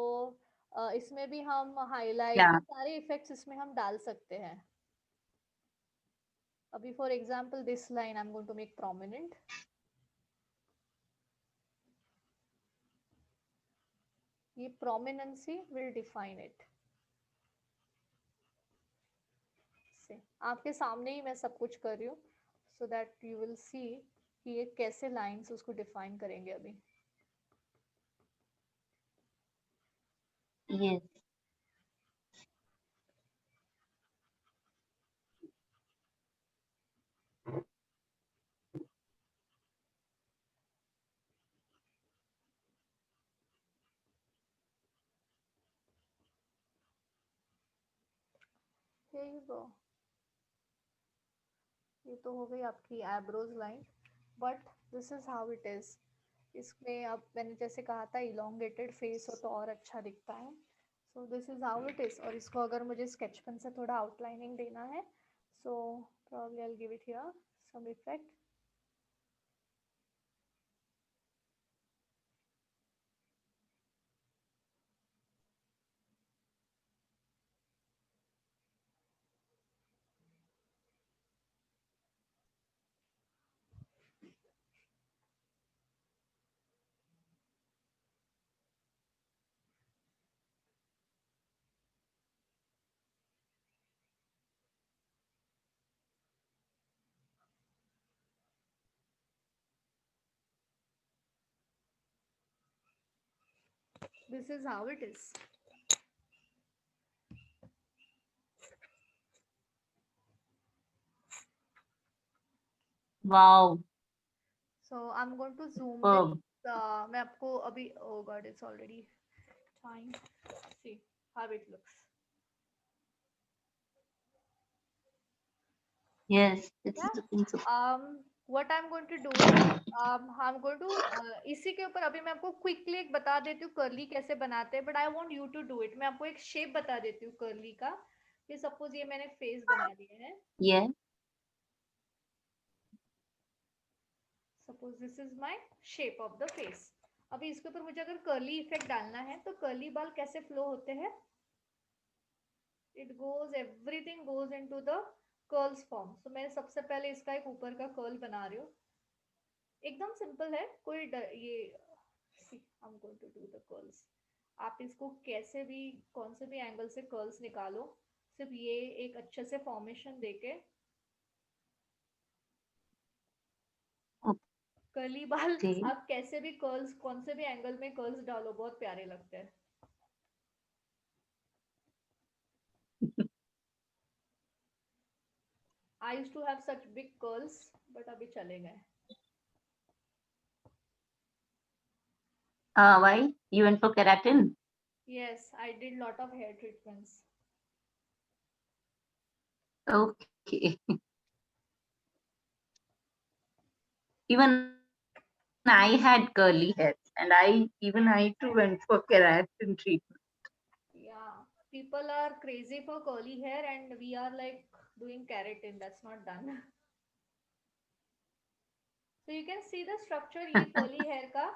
इसमें भी हम हाईलाइट, Yeah. ये सारे इफेक्ट्स इसमें हम डाल सकते हैं. अभी for example this line I am going to make prominent. ये प्रोमिनेंसी विल डिफाइन इट. से आपके सामने ही मैं सब कुछ कर रही हूँ, so that you will see कि ये कैसे लाइंस उसको डिफाइन करेंगे अभी. Yes. Here you go. ये तो हो गई आपकी eyebrows line, but this is how it is. इसमें अब मैंने जैसे कहा था इलोंगेटेड फेस हो तो और अच्छा दिखता है. सो this is how it is. और इसको अगर मुझे स्केच पेन से थोड़ा आउटलाइनिंग देना है, सो probably I'll give it here some effect. This is how it is. Wow. So I'm going to zoom this. Superb. मैं आपको अभी, oh god, it's already time. See how it looks. Yes, it's Yeah. looking so. What I'm going to do is, I'm going to इसी के ऊपर अभी मैं आपको quickly एक बता देती हूँ कर्ली कैसे बनाते हैं, but I want you to do it. मैं आपको एक शेप बता देती हूँ कर्ली का. कि सपोज ये मैंने फेस बना दिया है. Yeah. Suppose this is my shape of the face. अभी इसके ऊपर मुझे अगर कर्ली इफेक्ट डालना है तो कर्ली बाल कैसे फ्लो होते हैं. It goes, everything goes into the curls form. So मैं सबसे पहले इसका एक ऊपर का कर्ल बना रही हूँ. एकदम सिंपल है, कोई ये see I am going to do the curls. आप इसको कैसे भी, कौन से भी एंगल से कर्ल्स निकालो, सिर्फ ये एक अच्छे से फॉर्मेशन देके. कर्ली बाल Okay. आप कैसे भी कर्ल्स, कौन से भी एंगल में कर्ल्स डालो, बहुत प्यारे लगते हैं. I use to have such big curls, but अभी चले गए. Why? You went for keratin? Yes, I did lot of hair treatments. Okay. Even I had curly hair, and I too went for keratin treatment. Yeah, people are crazy for curly hair and we are like doing keratin. That's not done. So you can see the structure, ये curly hair का.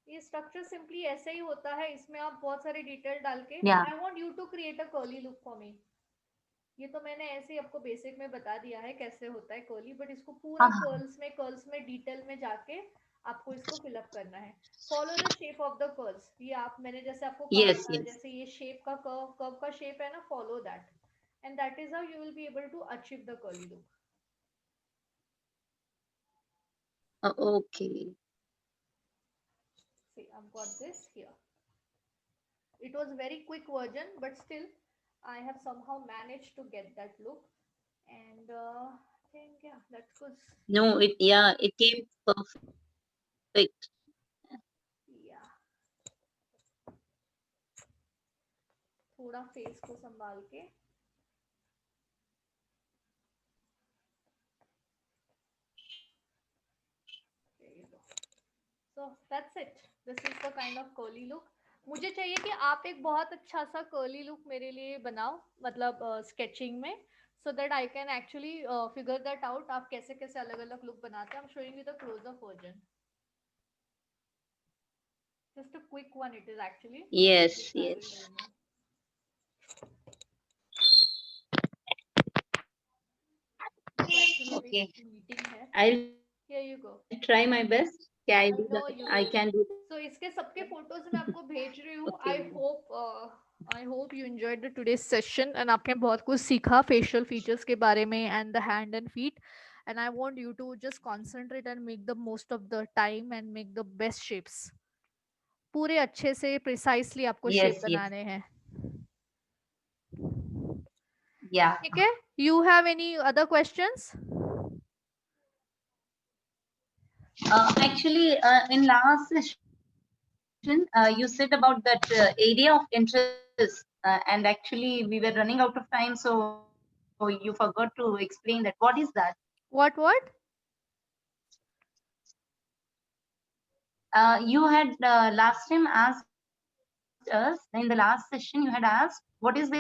ये structure simply ऐसे ही होता है. इसमें आप बहुत सारे डिटेल डाल के, Yeah. I want you to create a curly look for me. ये तो मैंने ऐसे ही आपको बेसिक में बता दिया है कैसे होता है कर्ली, बट इसको पूरा Uh-huh. कर्ल्स में डिटेल में जाके आपको इसको फिलअप करना है. Follow the shape of the curls. ये आप, मैंने जैसे आपको कहा Yes, था, yes. जैसे ये शेप का कर्व का शेप है ना, follow that. And that is how you will be able to achieve the curly look. Okay. See, I've got this here. It was very quick version, but still, I have somehow managed to get that look. And I think, yeah, that was. No, it came perfect. थोड़ा face को संभाल के. There you go. So that's it. This is the kind of curly look. मुझे चाहिए कि आप एक बहुत अच्छा सा कर्ली लुक मेरे लिए बनाओ, मतलब स्केचिंग में, so that I can actually figure that out. आप कैसे कैसे अलग अलग लुक बनाते हैं. I'm showing you the close-up version. Just a quick one it is actually. Yes, Which I will yes. do now. Actually Okay. meeting है. I'll Here you go. try my best. Yeah, I I do know that. you I will. can do So इसके सबके photos मैं आपको भेज रही हूँ. Okay. I hope you enjoyed the today's session and आपने बहुत कुछ सीखा facial features के बारे में and the hand and feet. And I want you to just concentrate and make the most of the time and make the best shapes. पूरे अच्छे से precisely आपको Yes, shape yes. बनाने हैं. Yeah. ठीक है? You have any other questions? Actually, in last session, you said about that area of interest, and actually we were running out of time, so you forgot to explain that. What is that? What? You had last time asked us in the last session. You had asked what is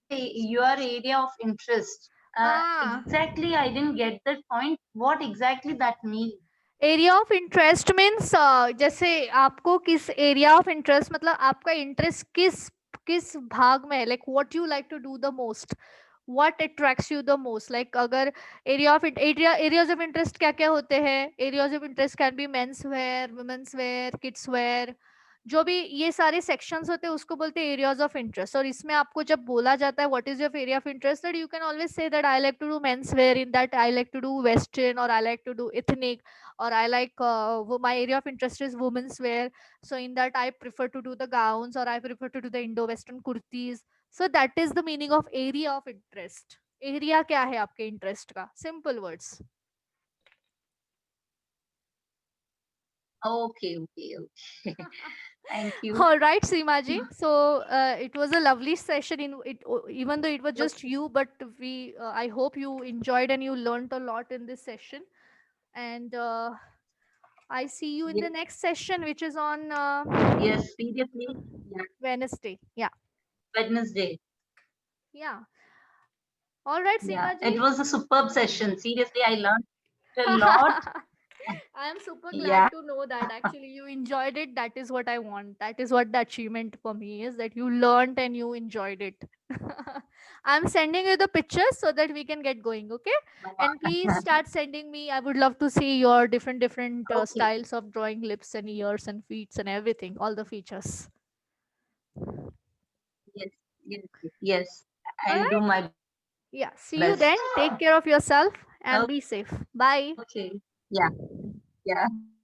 your area of interest. Ah. Exactly, I didn't get that point. What exactly that means? Area of interest means जैसे आपको किस area of interest, मतलब आपका interest किस किस भाग में है, like what you like to do the most, what attracts you the most. Like अगर एरियाज ऑफ इंटरेस्ट क्या क्या होते हैं. Areas of interest can be men's wear, women's wear, kids wear, जो भी ये सारे सेक्शंस होते हैं उसको बोलते हैं एरियाज ऑफ इंटरेस्ट. और इसमें आपको जब बोला जाता है what is your area of interest, that you can always say that I like to do men's wear, in that I like to do western, और I like to do ethnic, or I like my area of interest is women's wear, so in that I prefer to do the gowns, or I prefer to do the Indo-Western kurtis. So that is the meaning of area of interest. Area क्या है आपके interest का? Simple words. Okay, okay, okay. Thank you. All right, Seema ji. So it was a lovely session. In it, even though it was just you, but I hope you enjoyed and you learned a lot in this session. And I see you in the Yes, next session, which is on yes, seriously. Yeah, Wednesday. Yeah. Wednesday. Yeah. All right, Yeah, Seema ji. it was a superb session. Seriously, I learned a lot. I am super glad Yeah, to know that actually you enjoyed it. That is what I want. That is what the achievement for me is, that you learned and you enjoyed it. I'm sending you the pictures so that we can get going, okay? And please start sending me. I would love to see your different okay. styles of drawing lips and ears and feet and everything, all the features. Yes, yes, yes. All I'll do right? my best. Yeah. See you then. Take care of yourself and be Okay, safe. Bye. yeah, yeah. Bye.